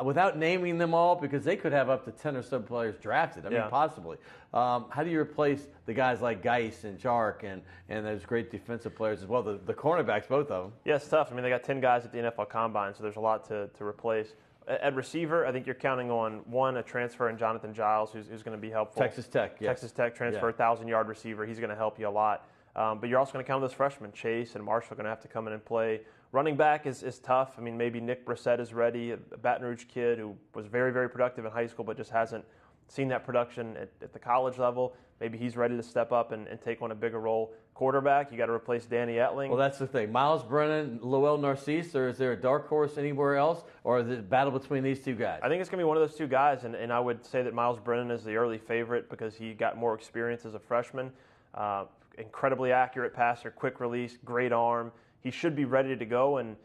Without naming them all, because they could have up to 10 or so players drafted. I mean, possibly. How do you replace the guys like Geis and Jark and those great defensive players as well, the cornerbacks, both of them? Yeah, it's tough. I mean, they got 10 guys at the NFL Combine, so there's a lot to replace. At receiver, I think you're counting on, a transfer in Jonathan Giles, who's going to be helpful. Texas Tech, yes. Texas Tech transfer, 1,000-yard receiver. He's going to help you a lot. But you're also going to count on those freshmen. Chase and Marshall are going to have to come in and play. Running back is tough. I mean, maybe Nick Brissett is ready, a Baton Rouge kid who was very, very productive in high school but just hasn't seen that production at the college level. Maybe he's ready to step up and take on a bigger role. Quarterback, you got to replace Danny Etling. Well, that's the thing. Miles Brennan, Lowell Narcisse, or is there a dark horse anywhere else? Or is it a battle between these 2 guys? I think it's going to be one of those 2 guys, and I would say that Miles Brennan is the early favorite because he got more experience as a freshman. Incredibly accurate passer, quick release, great arm. He should be ready to go, and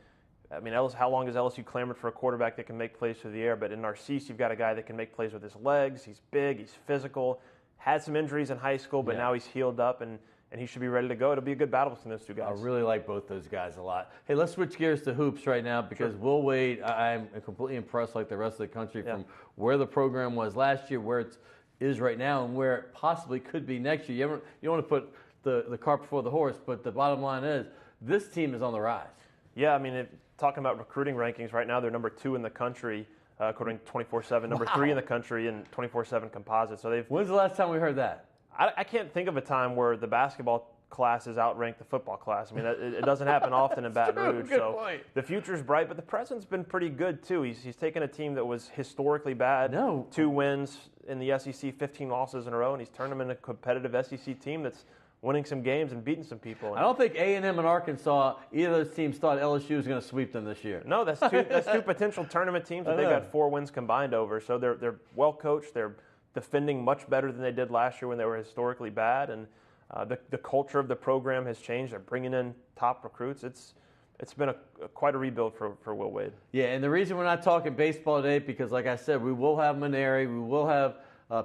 I mean, how long has LSU clamored for a quarterback that can make plays through the air? But in Narcisse, you've got a guy that can make plays with his legs. He's big, he's physical, had some injuries in high school, but now he's healed up, and he should be ready to go. It'll be a good battle between those 2 guys. I really like both those guys a lot. Hey, let's switch gears to hoops right now because Will Wade, I'm completely impressed like the rest of the country from where the program was last year, where it is right now, and where it possibly could be next year. You don't want to put the cart before the horse, but the bottom line is this team is on the rise. Yeah, I mean, talking about recruiting rankings right now, they're number 2 in the country, according to 24/7, number 3 in the country in 24/7 composite. So When's the last time we heard that? I can't think of a time where the basketball classes outranked the football class. I mean, it doesn't happen often in Baton Rouge. Good so point. The future's bright, but the present's been pretty good too. He's taken a team that was historically bad, 2 wins in the SEC, 15 losses in a row, and he's turned them into a competitive SEC team that's winning some games and beating some people. I don't think A&M and Arkansas, either of those teams thought LSU was going to sweep them this year. No, that's 2 potential tournament teams that they've got 4 wins combined over. So they're well coached. They're defending much better than they did last year when they were historically bad, and the culture of the program has changed. They're bringing in top recruits. It's been quite a rebuild for Will Wade. Yeah, and the reason we're not talking baseball today because, like I said, we will have Maneri, we will have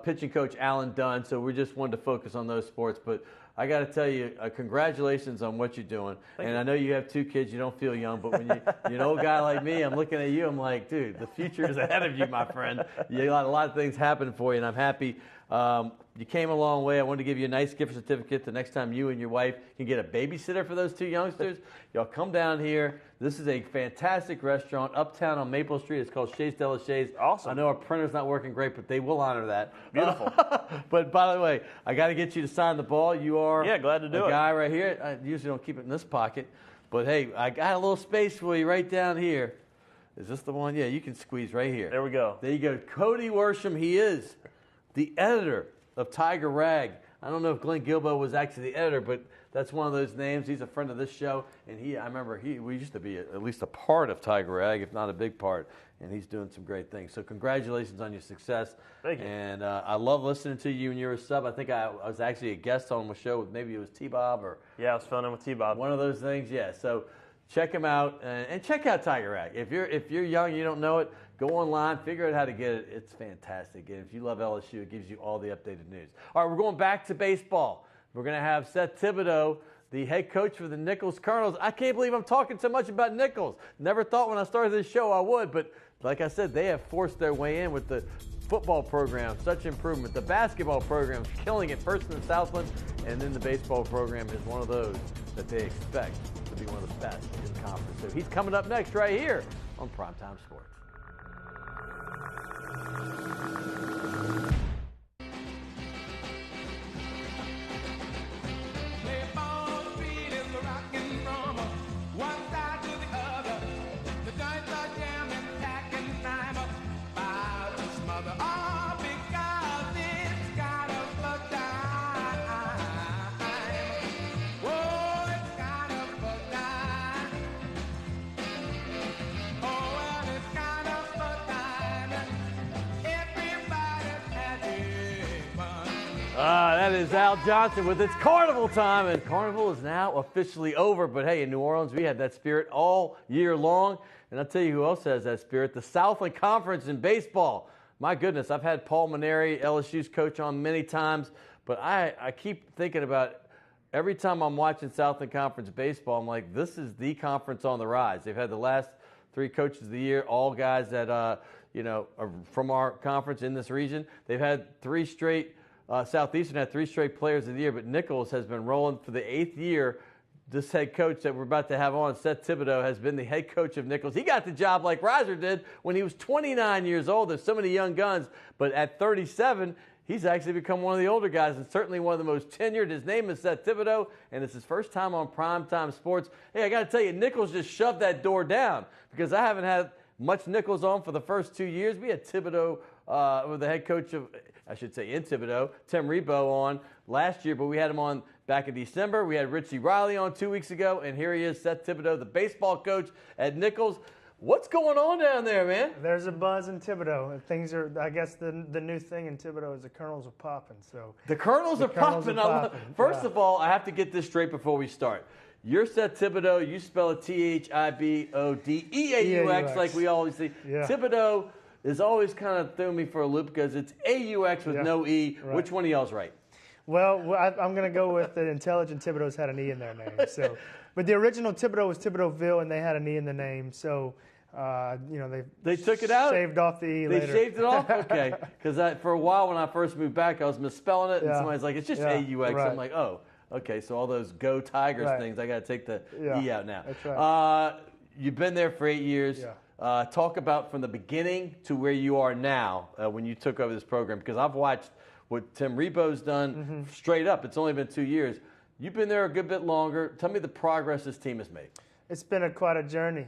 pitching coach Alan Dunn, so we just wanted to focus on those sports. But I got to tell you, congratulations on what you're doing. And I know you have 2 kids. You don't feel young, but when you're an old guy like me, I'm looking at you. I'm like, dude, the future is ahead of you, my friend. You got a lot of things happening for you, and I'm happy. You came a long way. I wanted to give you a nice gift certificate the next time you and your wife can get a babysitter for those 2 youngsters. Y'all come down here. This is a fantastic restaurant uptown on Maple Street. It's called Chez de la Chez. Awesome. I know our printer's not working great, but they will honor that. Beautiful. But by the way, I got to get you to sign the ball. You are glad to do a it. guy right here. I usually don't keep it in this pocket. But, hey, I got a little space for you right down here. Is this the one? Yeah, you can squeeze right here. There we go. There you go. Cody Worsham, he is the editor of Tiger Rag. I don't know if Glenn Gilbo was actually the editor, but that's one of those names. He's a friend of this show, and I remember we used to be at least a part of Tiger Rag, if not a big part, and he's doing some great things. So congratulations on your success. Thank you. And I love listening to you when you were a sub. I think I was actually a guest on a show with maybe it was T-Bob or Yeah, I was filling in with T-Bob. one of those things. Yeah, so check him out and check out Tiger Rag. If you're young and you don't know it, go online, figure out how to get it. It's fantastic. And if you love LSU, it gives you all the updated news. All right, we're going back to baseball. We're going to have Seth Thibodeaux, the head coach for the Nichols Colonels. I can't believe I'm talking so much about Nichols. Never thought when I started this show I would, but like I said, they have forced their way in with the football program, such improvement. The basketball program is killing it first in the Southland, and then the baseball program is one of those that they expect to be one of the best in the conference. So he's coming up next right here on Primetime Sports. That is Al Johnson with It's Carnival Time, and Carnival is now officially over. But hey, in New Orleans, we had that spirit all year long. And I'll tell you who else has that spirit, the Southland Conference in baseball. My goodness, I've had Paul Maneri, LSU's coach, on many times, but I keep thinking about every time I'm watching Southland Conference baseball, I'm like, this is the conference on the rise. They've had the last 3 coaches of the year, all guys that are from our conference in this region. They've had 3 straight. Southeastern had 3 straight players of the year, but Nichols has been rolling for the 8th year. This head coach that we're about to have on, Seth Thibodeaux, has been the head coach of Nichols. He got the job like Reiser did when he was 29 years old. There's so many young guns, but at 37, he's actually become one of the older guys and certainly one of the most tenured. His name is Seth Thibodeaux, and it's his first time on Primetime Sports. Hey, I got to tell you, Nichols just shoved that door down because I haven't had much Nichols on for the first 2 years. We had Thibodeaux, the head coach of, I should say in Thibodeaux, Tim Rebo on last year, but we had him on back in December. We had Richie Riley on 2 weeks ago, and here he is, Seth Thibodeaux, the baseball coach at Nichols. What's going on down there, man? There's a buzz in Thibodeaux. Things are, I guess, the new thing in Thibodeaux is the Colonels are popping. So the Colonels are popping. First of all, I have to get this straight before we start. You're Seth Thibodeaux. You spell it Thibodeaux, like we always see. Yeah. Thibodeaux is always kind of threw me for a loop because it's AUX with no E. Right. Which one of y'all's right? Well, I'm going to go with the intelligent Thibodeau's had an E in their name. So, but the original Thibodeaux was Thibodeauville, and they had an E in the name. So, they took it out. Shaved off the E. They later. shaved it off. Okay, because for a while when I first moved back, I was misspelling it, and somebody's like, "It's just AUX." Right. I'm like, "Oh, okay." So all those Go Tigers things, I got to take the E out now. That's right. You've been there for 8 years. Yeah. Talk about from the beginning to where you are now when you took over this program, because I've watched what Tim Rebo's done straight up. It's only been 2 years. You've been there a good bit longer. Tell me the progress this team has made. It's been quite a journey.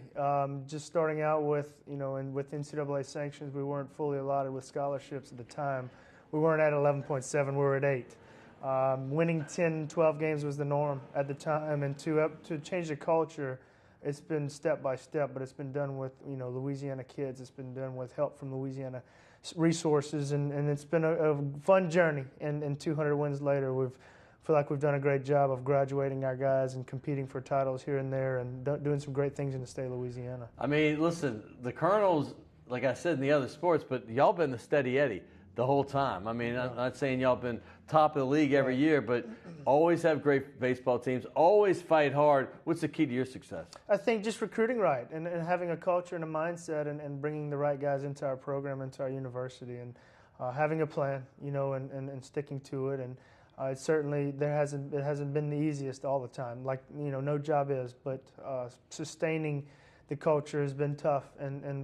Just starting out with, and with NCAA sanctions, we weren't fully allotted with scholarships at the time. We weren't at 11.7, we were at 8. Winning 10, 12 games was the norm at the time, and to change the culture, it's been step by step, but it's been done with Louisiana kids. It's been done with help from Louisiana resources, and it's been a fun journey. And 200 wins later, feel like we've done a great job of graduating our guys and competing for titles here and there, and doing some great things in the state of Louisiana. I mean, listen, the Colonels, like I said in the other sports, but y'all been the steady Eddie. the whole time. I mean, I'm not saying y'all been top of the league every year, but always have great baseball teams, always fight hard. What's the key to your success? I think just recruiting right and having a culture and a mindset and bringing the right guys into our program, into our university, and having a plan, and sticking to it. And it certainly it hasn't been the easiest all the time. Like, no job is, but sustaining the culture has been tough,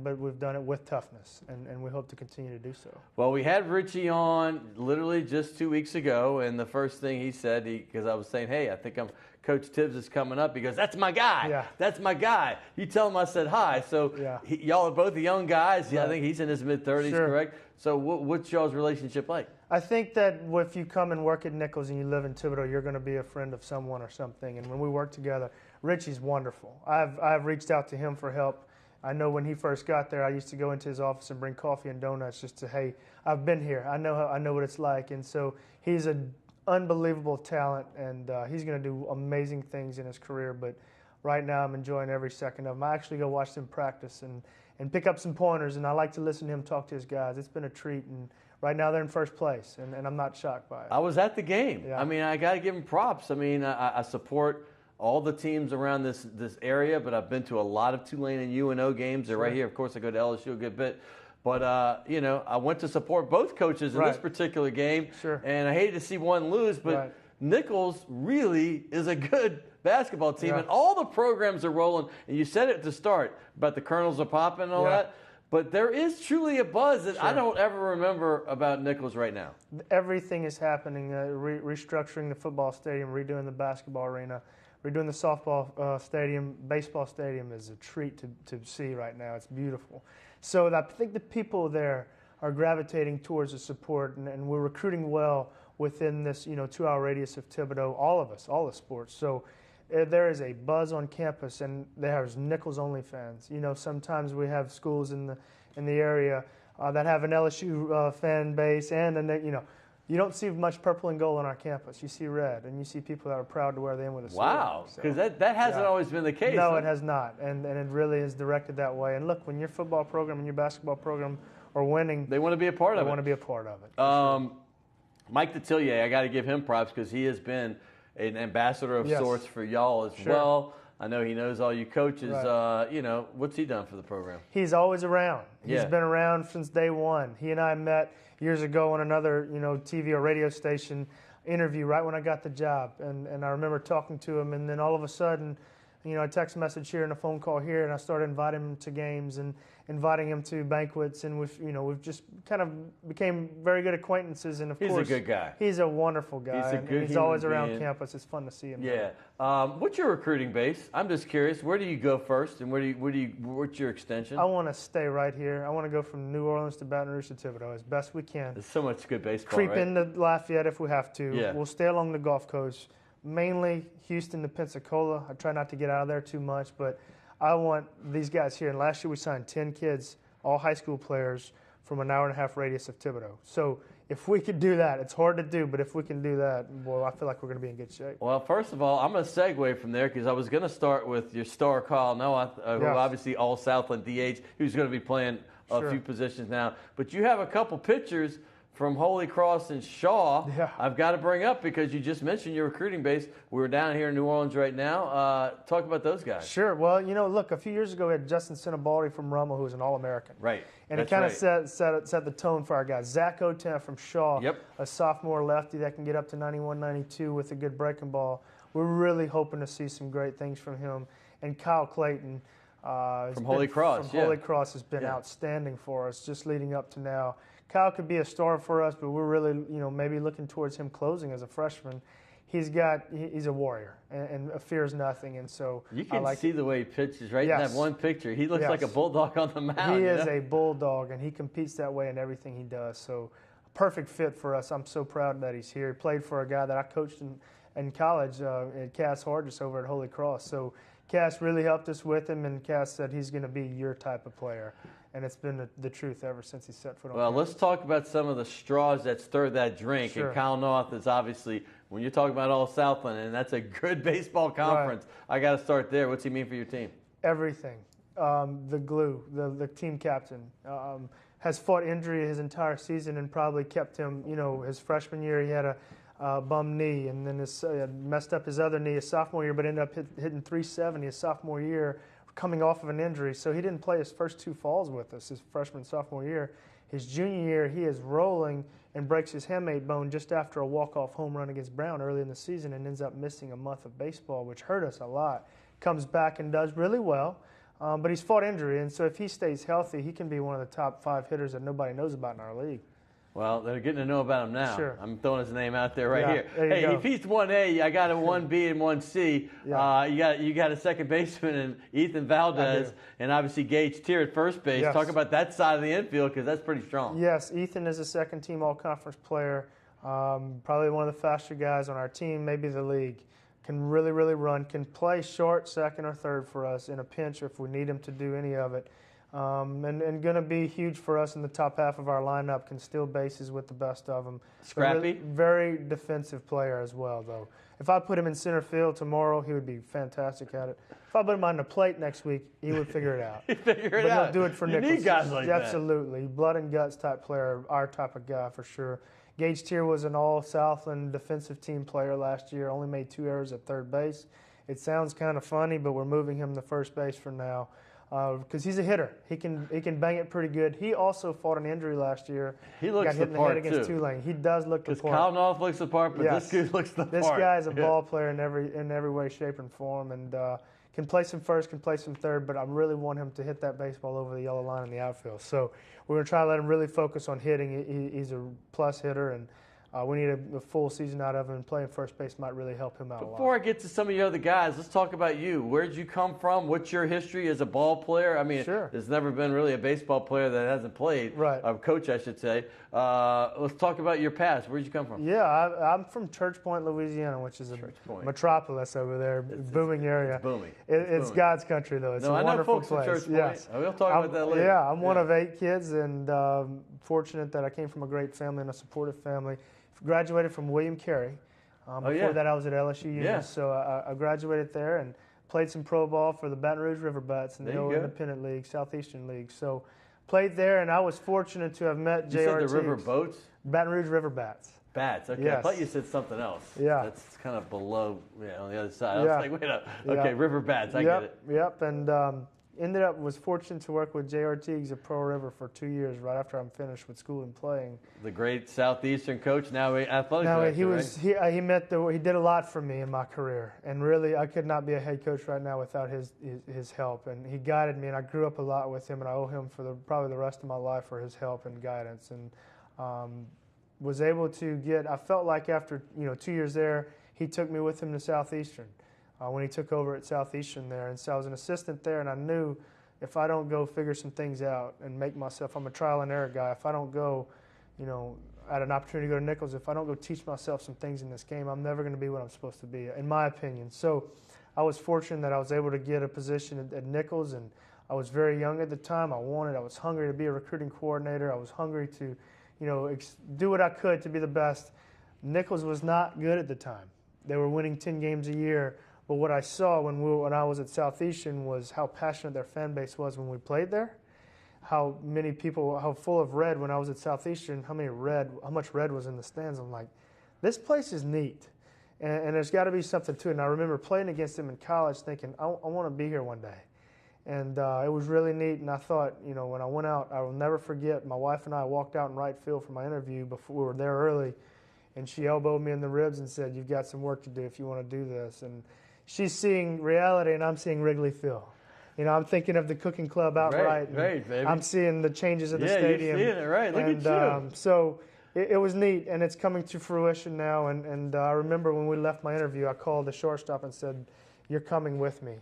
but we've done it with toughness, and we hope to continue to do so. Well, we had Richie on literally just 2 weeks ago, and the first thing he said, because I was saying, hey, I think Coach Tibbs is coming up. He goes, that's my guy. Yeah. That's my guy. You tell him I said hi. So y'all are both young guys. Yeah, I think he's in his mid-30s, correct? So what's y'all's relationship like? I think that if you come and work at Nichols and you live in Thibodeaux, you're going to be a friend of someone or something. And when we work together, Richie's wonderful. I've reached out to him for help. I know when he first got there, I used to go into his office and bring coffee and donuts just to, hey, I've been here. I know what it's like. And so he's an unbelievable talent, and he's going to do amazing things in his career. But right now I'm enjoying every second of him. I actually go watch them practice and pick up some pointers, and I like to listen to him talk to his guys. It's been a treat, and right now they're in first place, and I'm not shocked by it. I was at the game. Yeah. I mean, I got to give him props. I mean, I support all the teams around this area, but I've been to a lot of Tulane and UNO games. They're right here. Of course, I go to LSU a good bit. But, I went to support both coaches in this particular game, and I hated to see one lose, but Nichols really is a good basketball team, and all the programs are rolling. And you said it at the start about the Colonels are popping and all that. But there is truly a buzz that I don't ever remember about Nichols right now. Everything is happening, restructuring the football stadium, redoing the basketball arena, redoing the softball stadium. Baseball stadium is a treat to see right now. It's beautiful. So I think the people there are gravitating towards the support, and we're recruiting well within this 2-hour radius of Thibodeaux, all of us, all the sports. So there is a buzz on campus, and there's Nichols only fans. Sometimes we have schools in the area that have an LSU fan base, and you don't see much purple and gold on our campus. You see red, and you see people that are proud to wear them with a sword. Wow, because that hasn't always been the case. No, it has not, and it really is directed that way. And look, when your football program and your basketball program are winning, they want to be a part of it. They want to be a part of it. Mike Detillier, I got to give him props because he has been an ambassador of sorts for y'all as well. I know he knows all you coaches. What's he done for the program? He's always around. He's been around since day one. He and I met years ago on another, TV or radio station interview right when I got the job. And I remember talking to him, and then all of a sudden, a text message here and a phone call here, and I started inviting him to games and inviting him to banquets, and we've just kind of became very good acquaintances. And of course, he's a good guy. He's a wonderful guy. He's always around campus. It's fun to see him. Yeah. What's your recruiting base? I'm just curious. Where do you go first, and what's your extension? I want to stay right here. I want to go from New Orleans to Baton Rouge to Thibodeaux as best we can. There's so much good baseball. Creep into Lafayette if we have to. Yeah. We'll stay along the Gulf Coast, mainly Houston to Pensacola. I try not to get out of there too much, but I want these guys here. And last year we signed 10 kids, all high school players, from an hour and a half radius of Thibodeaux. So if we could do that, it's hard to do, but if we can do that, well, I feel like we're going to be in good shape. Well, first of all, I'm going to segue from there because I was going to start with your star Kyle Noah, who obviously all Southland DH, who's going to be playing a few positions now. But you have a couple pitchers from Holy Cross and Shaw, I've got to bring up because you just mentioned your recruiting base. We're down here in New Orleans right now. Talk about those guys. Sure. Well, look, a few years ago we had Justin Cinebaldi from Rummel, who was an All-American. Right. And it kind of set the tone for our guys. Zach Oten from Shaw, a sophomore lefty that can get up to 91, 92 with a good breaking ball. We're really hoping to see some great things from him. And Kyle Clayton from Holy Cross. Holy Cross has been outstanding for us just leading up to now. Kyle could be a star for us, but we're really, maybe looking towards him closing as a freshman. He's a warrior and fears nothing, and so you can see the way he pitches right in that one picture. He looks like a bulldog on the mound. He is a bulldog, and he competes that way in everything he does. So, perfect fit for us. I'm so proud that he's here. He played for a guy that I coached in college, Cass Hargis over at Holy Cross. So, Cass really helped us with him, and Cass said he's going to be your type of player. And it's been the truth ever since he set foot on campus. Let's talk about some of the straws that stirred that drink. And Kyle North is obviously, when you're talking about all Southland, and that's a good baseball conference, I got to start there. What's he mean for your team? Everything. The glue, the team captain. has fought injury his entire season and probably kept him, his freshman year he had a bum knee, and then messed up his other knee his sophomore year, but ended up hitting 370 his sophomore year, coming off of an injury. So he didn't play his first 2 falls with us, his freshman, sophomore year. His junior year, he is rolling and breaks his hamate bone just after a walk-off home run against Brown early in the season and ends up missing a month of baseball, which hurt us a lot. Comes back and does really well, but he's fought injury, and so if he stays healthy, he can be one of the top 5 hitters that nobody knows about in our league. Well, they're getting to know about him now. Sure. I'm throwing his name out there right here. There you go. If he's 1A, I got a 1B and 1C. Yeah. You got a second baseman in Ethan Valdez, and obviously Gage Tier at first base. Yes. Talk about that side of the infield, because that's pretty strong. Yes, Ethan is a second-team all-conference player, probably one of the faster guys on our team, maybe the league. Can really, really run, can play short, second, or third for us in a pinch if we need him to do any of it. And going to be huge for us in the top half of our lineup, can steal bases with the best of them. Scrappy? Very defensive player as well, though. If I put him in center field tomorrow, he would be fantastic at it. If I put him on the plate next week, he would figure it out. He'll do it for you Nichols. Need guys like that. Absolutely. Blood and guts type player, our type of guy for sure. Gage Tier was an all-Southland defensive team player last year, only made 2 errors at third base. It sounds kind of funny, but we're moving him to first base for now because he's a hitter. He can bang it pretty good. He also fought an injury last year. He looks got hit the in the part, head against too. Tulane. He does look the Because part. Kyle North looks the part, but Yes. this dude looks the This part. guy is a ball player in every way, shape, and form, and can play some first, can play some third, but I really want him to hit that baseball over the yellow line in the outfield. So we're going to try to let him really focus on hitting. He's a plus hitter, and we need a full season out of him, and playing first base might really help him out a lot. Before I get to some of your other guys, let's talk about you. Where did you come from? What's your history as a ball player? I mean, Sure. There's never been really a baseball player that hasn't played. Right. A coach, I should say. Let's talk about your past. Where did you come from? Yeah, I'm from Church Point, Louisiana, which is a Point. metropolis over there, booming area. It's booming. It's booming. God's country, though. It's No, a I know wonderful folks place. from Church Point. Yes. We'll talk about that later. Yeah, I'm one of 8 kids, and fortunate that I came from a great family and a supportive family. Graduated from William Carey. Before that, I was at LSU Unis, Yeah. so I graduated there and played some pro ball for the Baton Rouge Riverbats in the There you old go. independent league, Southeastern League. So played there, and I was fortunate to have met You J.R. said the River Boats? Baton Rouge Riverbats. Bats. Okay, I Yes. thought you said something else. Yeah. That's kind of below, on the other side. Yeah. I was like, wait up. Yeah. Okay, River Bats. I get it. Yep, and was fortunate to work with J.R. Teagues at Pearl River for 2 years right after I'm finished with school and playing. The great Southeastern coach, now athletic Now director, he did a lot for me in my career, and really I could not be a head coach right now without his help, and he guided me, and I grew up a lot with him, and I owe him for probably the rest of my life for his help and guidance, and was able to I felt like after 2 years there, he took me with him to Southeastern. When he took over at Southeastern there. And so I was an assistant there, and I knew if I don't go figure some things out and make myself, I'm a trial and error guy, if I don't go, I had an opportunity to go to Nichols, if I don't go teach myself some things in this game, I'm never going to be what I'm supposed to be, in my opinion. So I was fortunate that I was able to get a position at Nichols, and I was very young at the time. I was hungry to be a recruiting coordinator. I was hungry to, do what I could to be the best. Nichols was not good at the time. They were winning 10 games a year. But what I saw when I was at Southeastern was how passionate their fan base was when we played there, how many people, how full of red when I was at Southeastern, how much red was in the stands. I'm like, this place is neat, and there's got to be something to it. And I remember playing against them in college thinking, I want to be here one day. And it was really neat, and I thought, when I went out, I will never forget, my wife and I walked out in right field for my interview before we were there early, and she elbowed me in the ribs and said, you've got some work to do if you want to do this. And she's seeing reality, and I'm seeing Wrigley Field. I'm thinking of the cooking club outright. Right, baby. I'm seeing the changes in the Yeah, stadium. you're seeing it, right. Look at you. So it was neat, and it's coming to fruition now. And I remember when we left my interview, I called the shortstop and said, you're coming with me.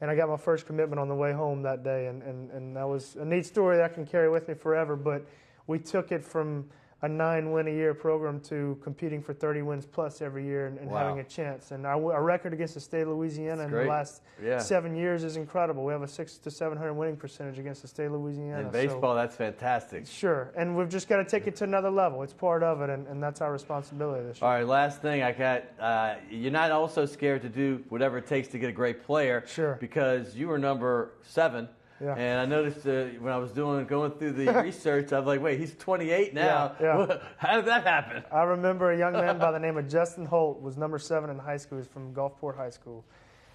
And I got my first commitment on the way home that day, and that was a neat story that I can carry with me forever. But we took it from a 9-win-a-year program to competing for 30 wins plus every year and Wow. having a chance. And our record against the state of Louisiana in the last 7 years is incredible. We have a 600 to 700 winning percentage against the state of Louisiana. In baseball, that's fantastic. Sure, and we've just got to take it to another level. It's part of it, and that's our responsibility this year. All right, last thing I got. You're not also scared to do whatever it takes to get a great player. Sure. Because you were number 7 Yeah. And I noticed when I was going through the research, I was like, wait, he's 28 now. Yeah. How did that happen? I remember a young man by the name of Justin Holt was number 7 in high school. He was from Gulfport High School.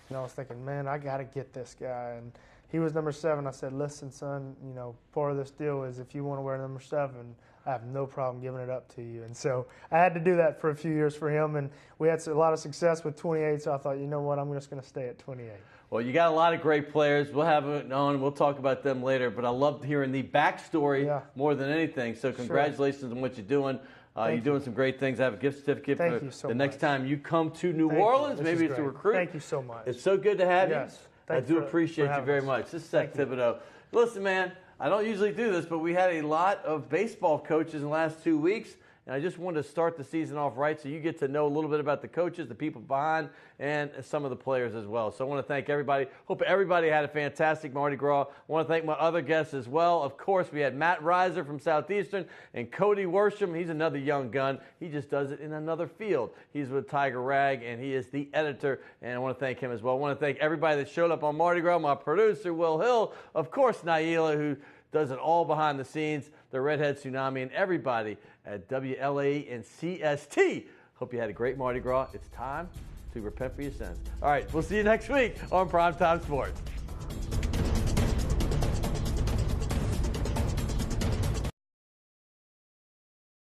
And I was thinking, man, I got to get this guy. And he was number 7. I said, listen, son, part of this deal is if you want to wear number 7, I have no problem giving it up to you. And so I had to do that for a few years for him. And we had a lot of success with 28, so I thought, you know what, I'm just going to stay at 28. Well, you got a lot of great players. We'll have it on. We'll talk about them later. But I loved hearing the backstory more than anything. So congratulations on what you're doing. You're doing some great things. I have a gift certificate Thank for you so the much. next time you come to New Orleans. Maybe it's a recruit. Thank you so much. It's so good to have you. I do appreciate you very us. much. This is Seth Thibodeaux. Listen, man, I don't usually do this, but we had a lot of baseball coaches in the last 2 weeks. And I just wanted to start the season off right so you get to know a little bit about the coaches, the people behind, and some of the players as well. So I want to thank everybody. Hope everybody had a fantastic Mardi Gras. I want to thank my other guests as well. Of course, we had Matt Reiser from Southeastern and Cody Worsham. He's another young gun. He just does it in another field. He's with Tiger Rag, and he is the editor, and I want to thank him as well. I want to thank everybody that showed up on Mardi Gras, my producer, Will Hill, of course, Naila, who does it all behind the scenes, the Redhead Tsunami, and everybody at WLAE and CST. Hope you had a great Mardi Gras. It's time to repent for your sins. All right, we'll see you next week on Primetime Sports.